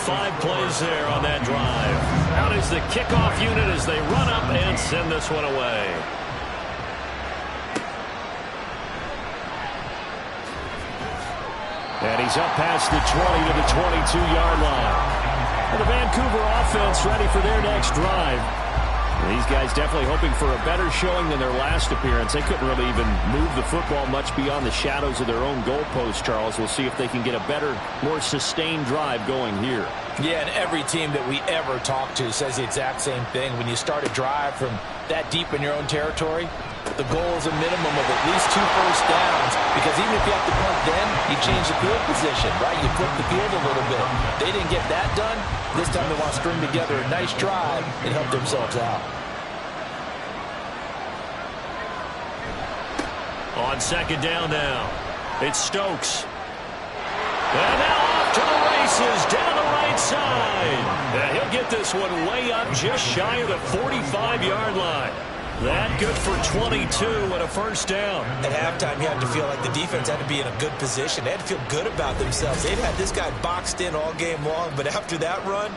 5 plays there on that drive. Out is the kickoff unit as they run up and send this one away. And he's up past the 20 to the 22-yard line. And the Vancouver offense ready for their next drive. These guys definitely hoping for a better showing than their last appearance. They couldn't really even move the football much beyond the shadows of their own goalpost, Charles. We'll see if they can get a better, more sustained drive going here. Yeah, and every team that we ever talk to says the exact same thing. When you start a drive from that deep in your own territory, the goal is a minimum of at least 2 first downs, because even if you have to punt then, you change the field position, right? You flip the field a little bit. They didn't get that done. This time they want to string together a nice drive and help themselves out. On second down now, it's Stokes. And now off to the races down the right side. And he'll get this one way up just shy of the 45-yard line. That good for 22 and a first down. At halftime, you had to feel like the defense had to be in a good position. They had to feel good about themselves. They'd had this guy boxed in all game long, but after that run,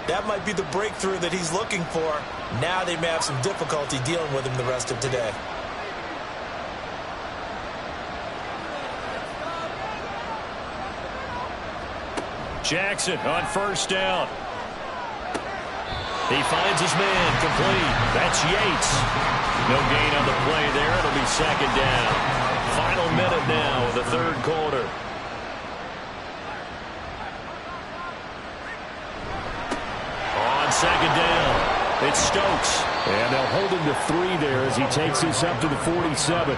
that might be the breakthrough that he's looking for. Now they may have some difficulty dealing with him the rest of today. Jackson on first down. He finds his man complete. That's Yates. No gain on the play there. It'll be second down. Final minute now of the third quarter. On second down, it's Stokes. And they'll hold him to 3 there as he takes this up to the 47.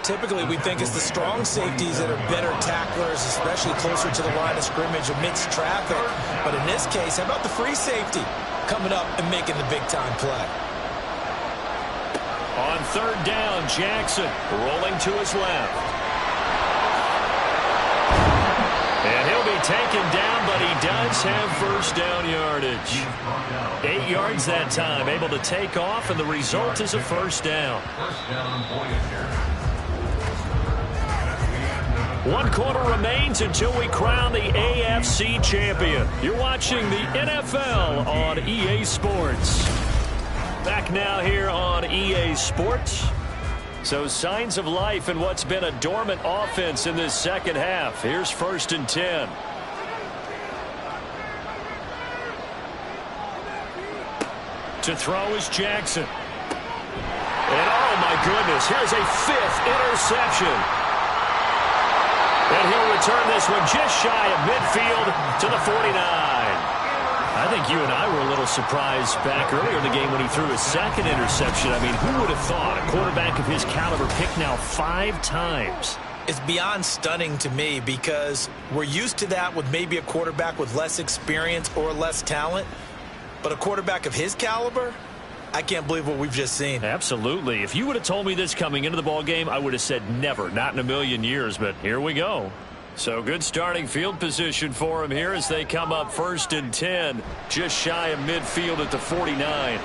Typically, we think it's the strong safeties that are better tacklers, especially closer to the line of scrimmage amidst traffic. But in this case, how about the free safety coming up and making the big-time play? On third down, Jackson rolling to his left. And he'll be taken down, but he does have first down yardage. 8 yards that time, able to take off, and the result is a first down. First down, Voyagers. 1 quarter remains until we crown the AFC champion. You're watching the NFL on EA Sports. Back now here on EA Sports. So signs of life in what's been a dormant offense in this second half. Here's 1st and 10. To throw is Jackson. And oh my goodness, here's a 5th interception. And he'll return this one just shy of midfield to the 49. I think you and I were a little surprised back earlier in the game when he threw his 2nd interception. I mean, who would have thought a quarterback of his caliber picked now 5 times? It's beyond stunning to me, because we're used to that with maybe a quarterback with less experience or less talent. But a quarterback of his caliber, I can't believe what we've just seen. Absolutely. If you would have told me this coming into the ball game, I would have said never, not in a million years. But here we go. So good starting field position for him here as they come up 1st and 10, just shy of midfield at the 49.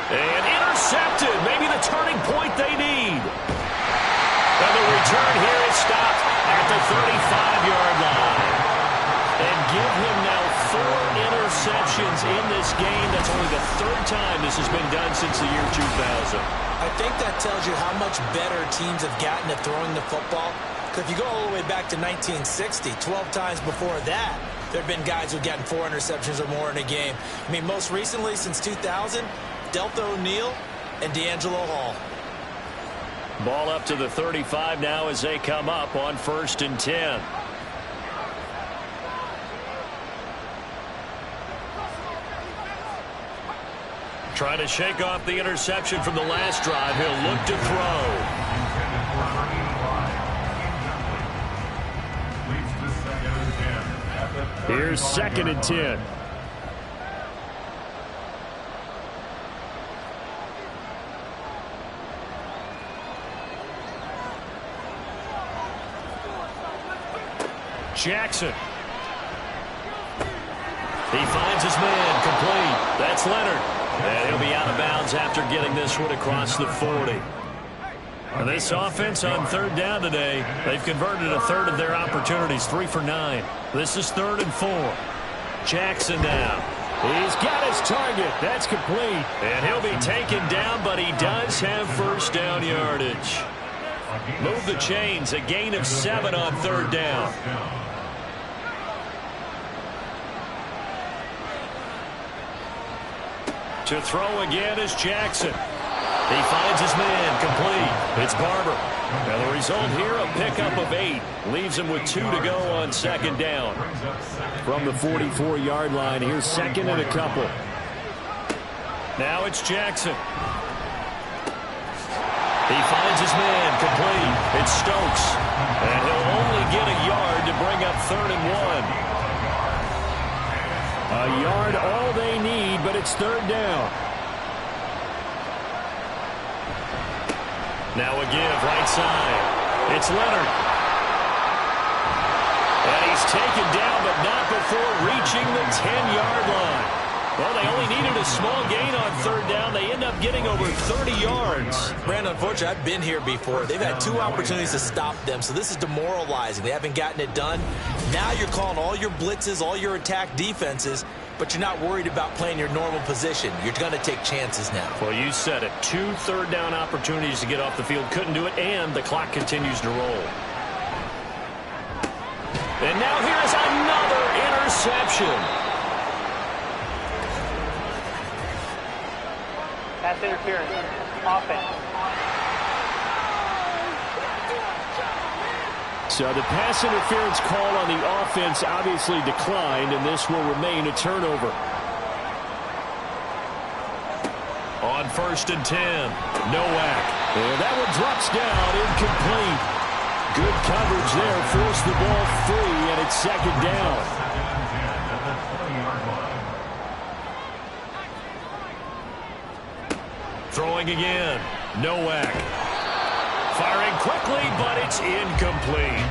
And intercepted, maybe the turning point they need. And the return here is stopped at the 35-yard line. And give him now 4 interceptions in this game. That's only the 3rd time this has been done since the year 2000. I think that tells you how much better teams have gotten at throwing the football. Because if you go all the way back to 1960, 12 times before that, there have been guys who've gotten 4 interceptions or more in a game. I mean, most recently, since 2000, Delta O'Neal and D'Angelo Hall. Ball up to the 35 now as they come up on 1st and 10. Trying to shake off the interception from the last drive. He'll look to throw. Here's 2nd and 10. Jackson. He finds his man complete. That's Leonard. And he'll be out of bounds after getting this one across the 40. And this offense on 3rd down today, they've converted a 1/3 of their opportunities, 3 for 9. This is 3rd and 4. Jackson now. He's got his target. That's complete. And he'll be taken down, but he does have first down yardage. Move the chains. A gain of 7 on 3rd down. To throw again is Jackson. He finds his man, complete. It's Barber. Now the result here, a pickup of 8. Leaves him with 2 to go on 2nd down. From the 44-yard line, here's 2nd and a couple. Now it's Jackson. He finds his man, complete. It's Stokes. And he'll only get a yard to bring up 3rd and 1. A yard, all they need, but it's 3rd down. Now a give, right side. It's Leonard. And he's taken down, but not before reaching the 10-yard line. Well, they only needed a small gain on 3rd down. They end up getting over 30 yards. Brandon, unfortunately, I've been here before. They've had 2 opportunities to stop them, so this is demoralizing. They haven't gotten it done. Now you're calling all your blitzes, all your attack defenses, but you're not worried about playing your normal position. You're going to take chances now. Well, you said it. 2 3rd down opportunities to get off the field. Couldn't do it, and the clock continues to roll. And now here's another interception. Pass interference. Offense. So the pass interference call on the offense obviously declined, and this will remain a turnover. On 1st and 10, Nowak. And that one drops down, incomplete. Good coverage there, forced the ball free, and it's 2nd down. Throwing again. Nowak. Firing quickly, but it's incomplete.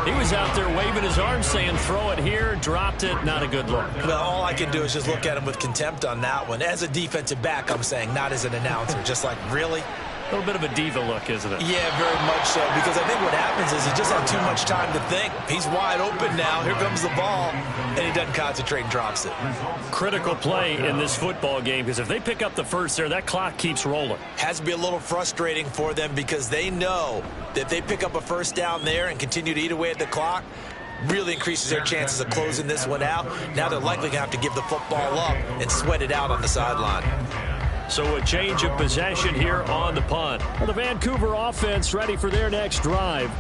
He was out there waving his arms saying, throw it here, dropped it. Not a good look. Well, all I can do is just look at him with contempt on that one. As a defensive back, I'm saying, not as an announcer. Just like, really? A little bit of a diva look, isn't it? Yeah, very much so, because I think what happens is he just had too much time to think. He's wide open now. Here comes the ball, and he doesn't concentrate and drops it. Critical play in this football game, because if they pick up the first there, that clock keeps rolling. Has to be a little frustrating for them because they know that if they pick up a 1st down there and continue to eat away at the clock, really increases their chances of closing this one out. Now they're likely going to have to give the football up and sweat it out on the sideline. So a change of possession here on the punt. Well, the Vancouver offense ready for their next drive.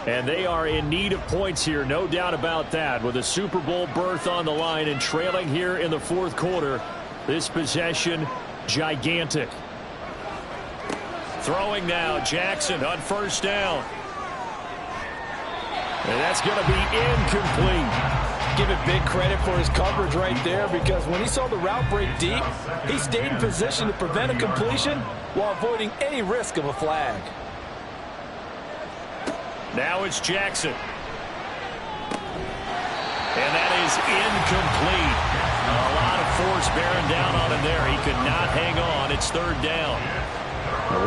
And they are in need of points here, no doubt about that. With a Super Bowl berth on the line and trailing here in the 4th quarter. This possession, gigantic. Throwing now, Jackson on 1st down. And that's going to be incomplete. Give it big credit for his coverage right there, because when he saw the route break deep, he stayed in position to prevent a completion while avoiding any risk of a flag. Now it's Jackson. And that is incomplete. A lot of force bearing down on him there. He could not hang on. It's 3rd down.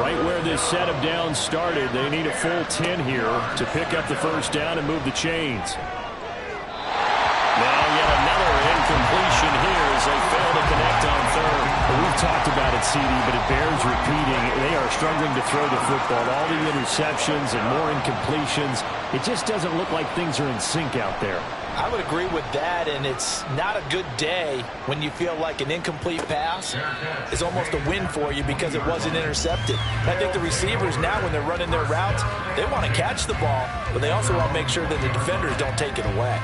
Right where this set of downs started, they need a full 10 here to pick up the 1st down and move the chains. Now yet another incompletion here as they fail to connect on 3rd. Well, we've talked about it, CD, but it bears repeating. They are struggling to throw the football. All the interceptions and more incompletions. It just doesn't look like things are in sync out there. I would agree with that, and it's not a good day when you feel like an incomplete pass is almost a win for you because it wasn't intercepted. I think the receivers now, when they're running their routes, they want to catch the ball, but they also want to make sure that the defenders don't take it away.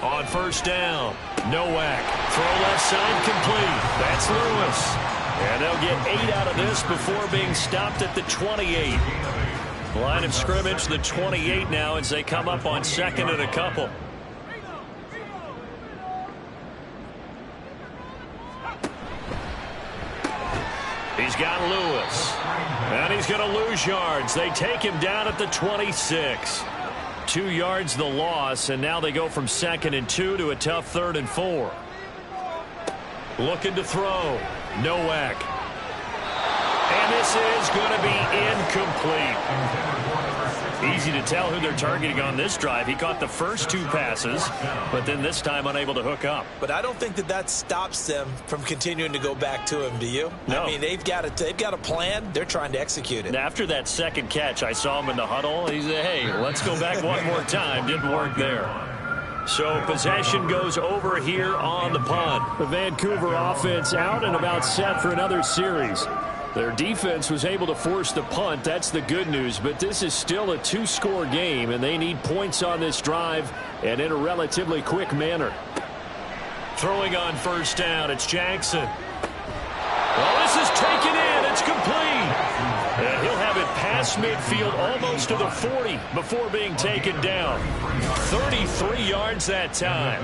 On 1st down, Nowak. Throw left side complete. That's Lewis. And they'll get 8 out of this before being stopped at the 28. Line of scrimmage, the 28 now as they come up on 2nd and a couple. He's got Lewis. And he's going to lose yards. They take him down at the 26. 2 yards the loss, and now they go from 2nd and 2 to a tough 3rd and 4. Looking to throw. Nowak. And this is going to be incomplete. Easy to tell who they're targeting on this drive. He caught the first 2 passes, but then this time unable to hook up. But I don't think that stops them from continuing to go back to him, do you? No. I mean, they've got a plan. They're trying to execute it. After that second catch, I saw him in the huddle. He said, hey, let's go back one more time. Didn't work there. So possession goes over here on the punt. The Vancouver offense out and about set for another series. Their defense was able to force the punt. That's the good news. But this is still a 2-score game, and they need points on this drive and in a relatively quick manner. Throwing on first down, it's Jackson. Well, this is taken in. It's complete. And he'll have it past midfield almost to the 40 before being taken down. 33 yards that time.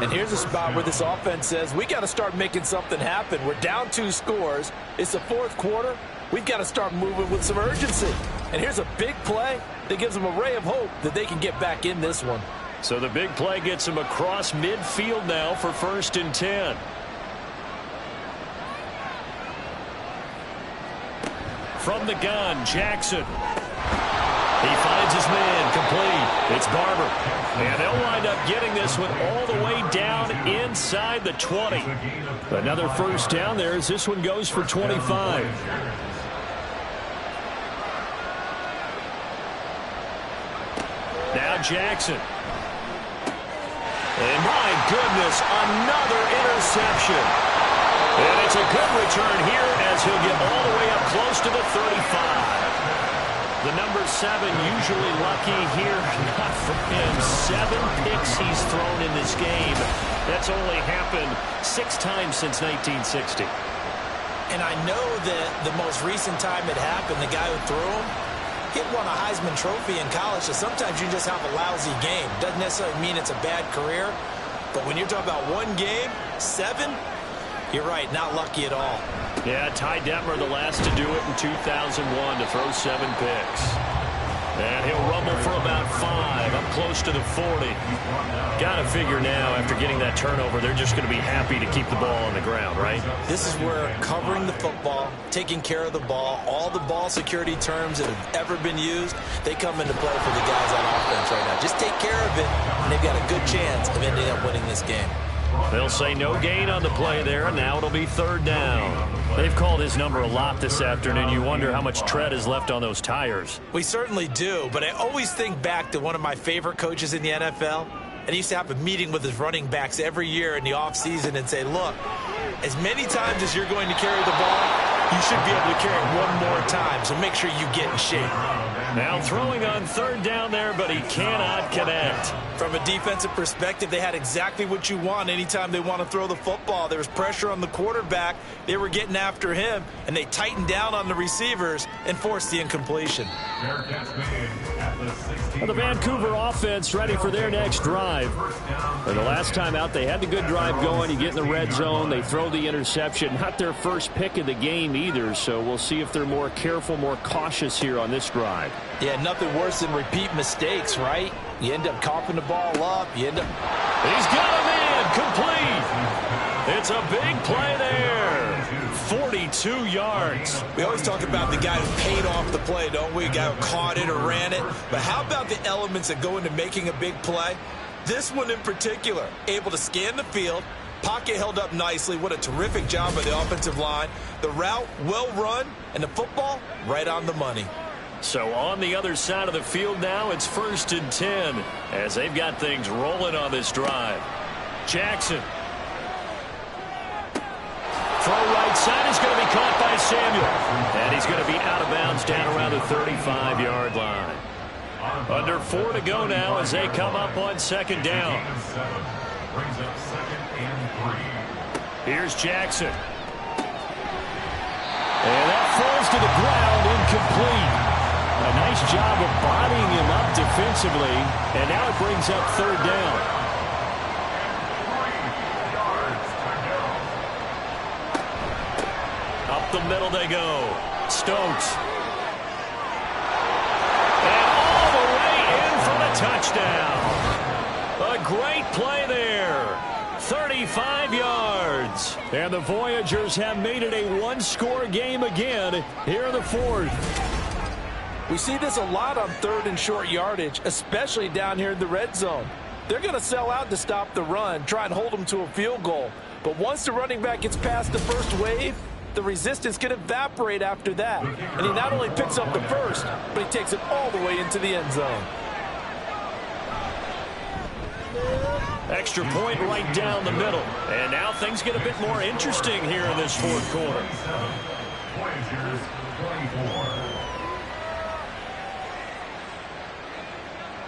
And here's a spot where this offense says, we got to start making something happen. We're down 2 scores. It's the 4th quarter. We've got to start moving with some urgency. And here's a big play that gives them a ray of hope that they can get back in this one. So the big play gets them across midfield now for 1st and 10. From the gun, Jackson. He finds his man, complete. It's Barber. And they'll wind up getting this one all the way down inside the 20. Another first down there as this one goes for 25. Now Jackson. And my goodness, another interception. And it's a good return here as he'll get all the way up close to the 35. The number 7 usually lucky here. Not for him. 7 picks he's thrown in this game. That's only happened 6 times since 1960. And I know that the most recent time it happened, the guy who threw him, he won a Heisman Trophy in college. So sometimes you just have a lousy game. Doesn't necessarily mean it's a bad career. But when you're talking about one game, 7, you're right, not lucky at all. Yeah, Ty Detmer the last to do it in 2001 to throw 7 picks. And he'll rumble for about 5, up close to the 40. Got to figure now, after getting that turnover, they're just going to be happy to keep the ball on the ground, right? This is where covering the football, taking care of the ball, all the ball security terms that have ever been used, they come into play for the guys on offense right now. Just take care of it, and they've got a good chance of ending up winning this game. They'll say no gain on the play there, and now it'll be 3rd down. They've called his number a lot this afternoon. You wonder how much tread is left on those tires. We certainly do, but I always think back to one of my favorite coaches in the NFL, and he used to have a meeting with his running backs every year in the offseason and say, look, as many times as you're going to carry the ball, you should be able to carry it one more time, so make sure you get in shape. Now throwing on 3rd down there, but he cannot connect. From a defensive perspective, they had exactly what you want anytime they want to throw the football. There was pressure on the quarterback. They were getting after him, and they tightened down on the receivers and forced the incompletion. Well, the Vancouver offense ready for their next drive. And the last time out, they had the good drive going. You get in the red zone. They throw the interception. Not their first pick of the game either, so we'll see if they're more careful, more cautious here on this drive. Yeah, nothing worse than repeat mistakes, right? You end up coughing the ball up. You end up... He's got a man complete. It's a big play there. 42 yards. We always talk about the guy who paid off the play, don't we? A guy who caught it or ran it. But how about the elements that go into making a big play? This one in particular, able to scan the field, pocket held up nicely. What a terrific job by the offensive line. The route, well run, and the football, right on the money. So on the other side of the field now, it's 1st and 10 as they've got things rolling on this drive. Jackson. Throw right side is going to be caught by Samuel. And he's going to be out of bounds down around the 35-yard line. Under 4 to go now as they come up on 2nd down. Here's Jackson. And that falls to the ground, incomplete. A nice job of bodying him up defensively, and now it brings up 3rd down. Up the middle they go. Stokes. And all the way in for the touchdown. A great play there. 35 yards. And the Voyagers have made it a 1-score game again here in the 4th. We see this a lot on 3rd and short yardage, especially down here in the red zone. They're going to sell out to stop the run, try and hold them to a field goal. But once the running back gets past the first wave, the resistance can evaporate after that. And he not only picks up the first, but he takes it all the way into the end zone. Extra point right down the middle. And now things get a bit more interesting here in this 4th quarter. Voyagers 24.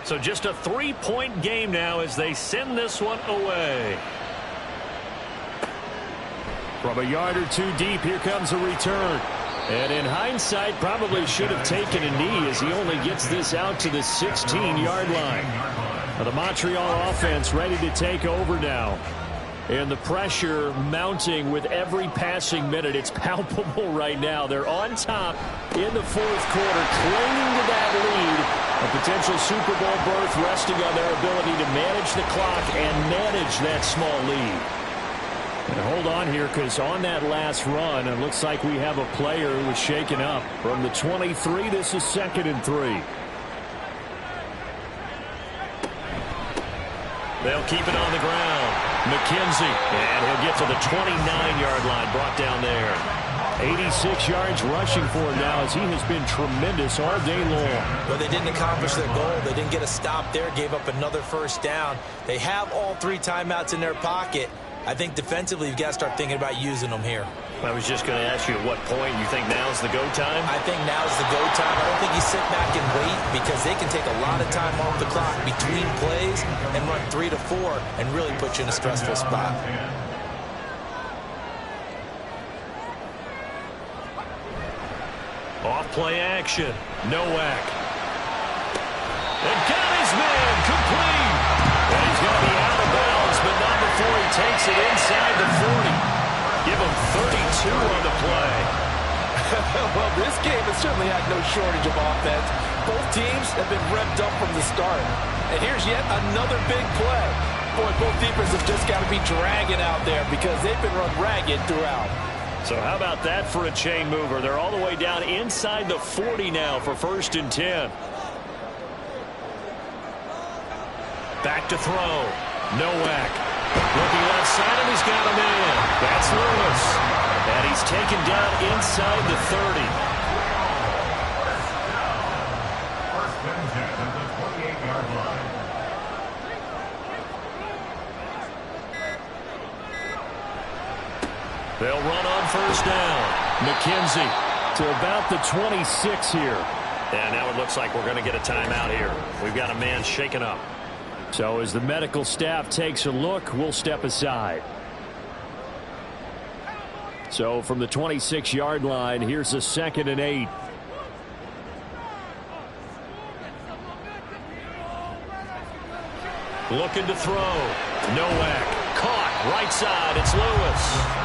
So just a 3-point game now as they send this one away. From a yard or two deep, here comes a return. And in hindsight, probably should have taken a knee as he only gets this out to the 16-yard line. Now the Montreal offense ready to take over now. And the pressure mounting with every passing minute. It's palpable right now. They're on top in the 4th quarter, clinging to that lead. A potential Super Bowl berth resting on their ability to manage the clock and manage that small lead. And hold on here, because on that last run, it looks like we have a player who was shaken up. From the 23, this is 2nd and 3. They'll keep it on the ground. McKenzie, and he'll get to the 29-yard line, brought down there. 86 yards rushing for him now as he has been tremendous all day long. But they didn't accomplish their goal. They didn't get a stop there, gave up another first down. They have all 3 timeouts in their pocket. I think defensively you've got to start thinking about using them here. I was just going to ask you at what point you think now's the go time? I think now's the go time. I don't think you sit back and wait because they can take a lot of time off the clock between plays and run 3 to 4 and really put you in a stressful spot. Off play action. Nowak. And got his man complete. And he's going to be out of bounds, but not before he takes it inside the 40. Give him 32 on the play. Well, this game has certainly had no shortage of offense. Both teams have been revved up from the start. And here's yet another big play. Boy, both defenses have just got to be dragging out there because they've been run ragged throughout. So how about that for a chain mover? They're all the way down inside the 40 now for 1st and 10. Back to throw. Nowak. Looking left side, and he's got him in. That's Lewis. And he's taken down inside the 30. First and 10 at the 28-yard line. They'll run on first down. McKenzie to about the 26 here. And now it looks like we're going to get a timeout here. We've got a man shaken up. So as the medical staff takes a look, we'll step aside. So from the 26-yard line, here's a 2nd and 8. Looking to throw. Nowak. Caught. Right side. It's Lewis.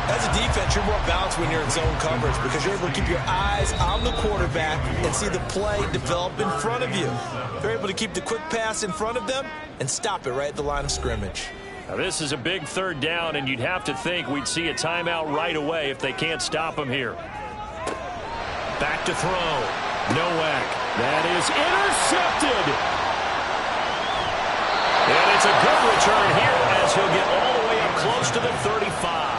As a defense, you're more balanced when you're in zone coverage because you're able to keep your eyes on the quarterback and see the play develop in front of you. They're able to keep the quick pass in front of them and stop it right at the line of scrimmage. Now this is a big 3rd down, and you'd have to think we'd see a timeout right away if they can't stop him here. Back to throw. Nowak. That is intercepted. And it's a good return here as he'll get all the way up close to the 35.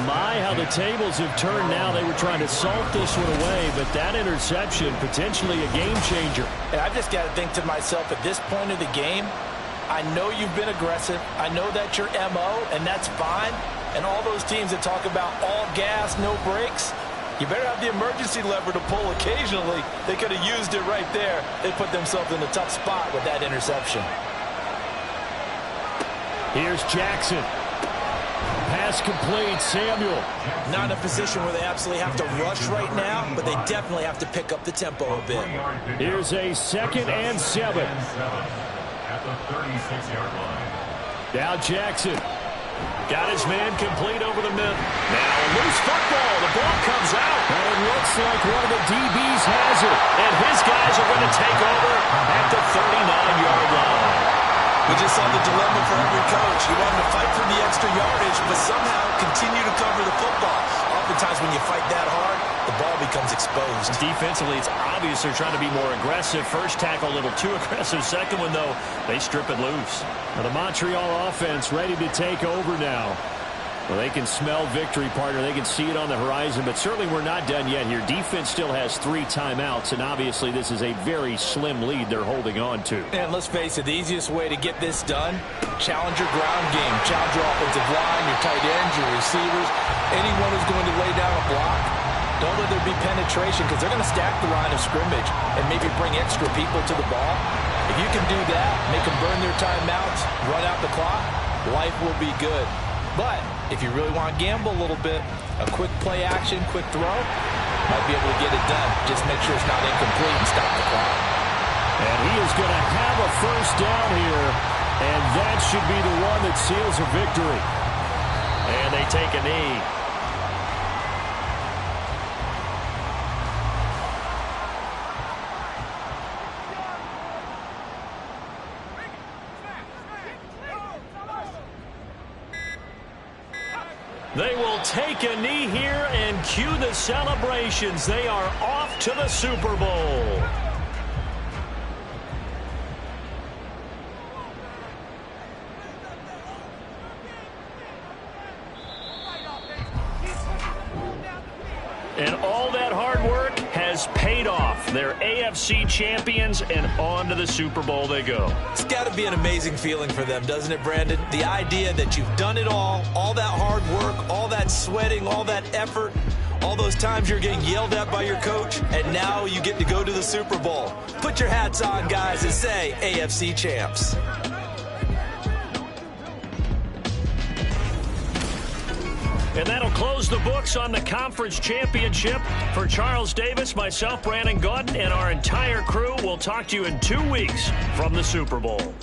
My, how the tables have turned now. They were trying to salt this one away, but that interception, potentially a game changer. And I've just got to think to myself, at this point of the game, I know you've been aggressive. I know that's your MO, and that's fine. And all those teams that talk about all gas, no brakes, you better have the emergency lever to pull occasionally. They could have used it right there. They put themselves in a tough spot with that interception. Here's Jackson. Pass complete. Samuel. Not in a position where they absolutely have to rush right now, but they definitely have to pick up the tempo a bit. Here's a 2nd and 7. At the 36-yard line. Now Jackson. Got his man complete over the middle. Now a loose football. The ball comes out. And it looks like one of the DBs has it. And his guys are going to take over at the 39-yard line. We just saw the dilemma for every coach. You want them to fight for the extra yardage, but somehow continue to cover the football. Oftentimes when you fight that hard, the ball becomes exposed. Defensively, it's obvious they're trying to be more aggressive. First tackle, a little too aggressive. Second one, though, they strip it loose. Well, the Montreal offense ready to take over now. Well, they can smell victory, partner. They can see it on the horizon, but certainly we're not done yet here. Defense still has 3 timeouts, and obviously this is a very slim lead they're holding on to. And let's face it, the easiest way to get this done, challenge your ground game. Challenge your offensive line, your tight ends, your receivers, anyone who's going to lay down a block. Don't let there be penetration because they're going to stack the line of scrimmage and maybe bring extra people to the ball. If you can do that, make them burn their timeouts, run out the clock, life will be good. But if you really want to gamble a little bit, a quick play action, quick throw, might be able to get it done. Just make sure it's not incomplete and stop the clock. And he is going to have a first down here, and that should be the one that seals a victory. And they take a knee. They will take a knee here and cue the celebrations. They are off to the Super Bowl. And all that hard work has paid off. They're AFC champions, and on to the Super Bowl they go. It's got to be an amazing feeling for them, doesn't it, Brandon? The idea that you've done it all that hard work, all that sweating, all that effort, all those times you're getting yelled at by your coach, and now you get to go to the Super Bowl. Put your hats on, guys, and say AFC champs. And that'll close the books on the conference championship. For Charles Davis, myself, Brandon Gaudin, and our entire crew, we'll talk to you in 2 weeks from the Super Bowl.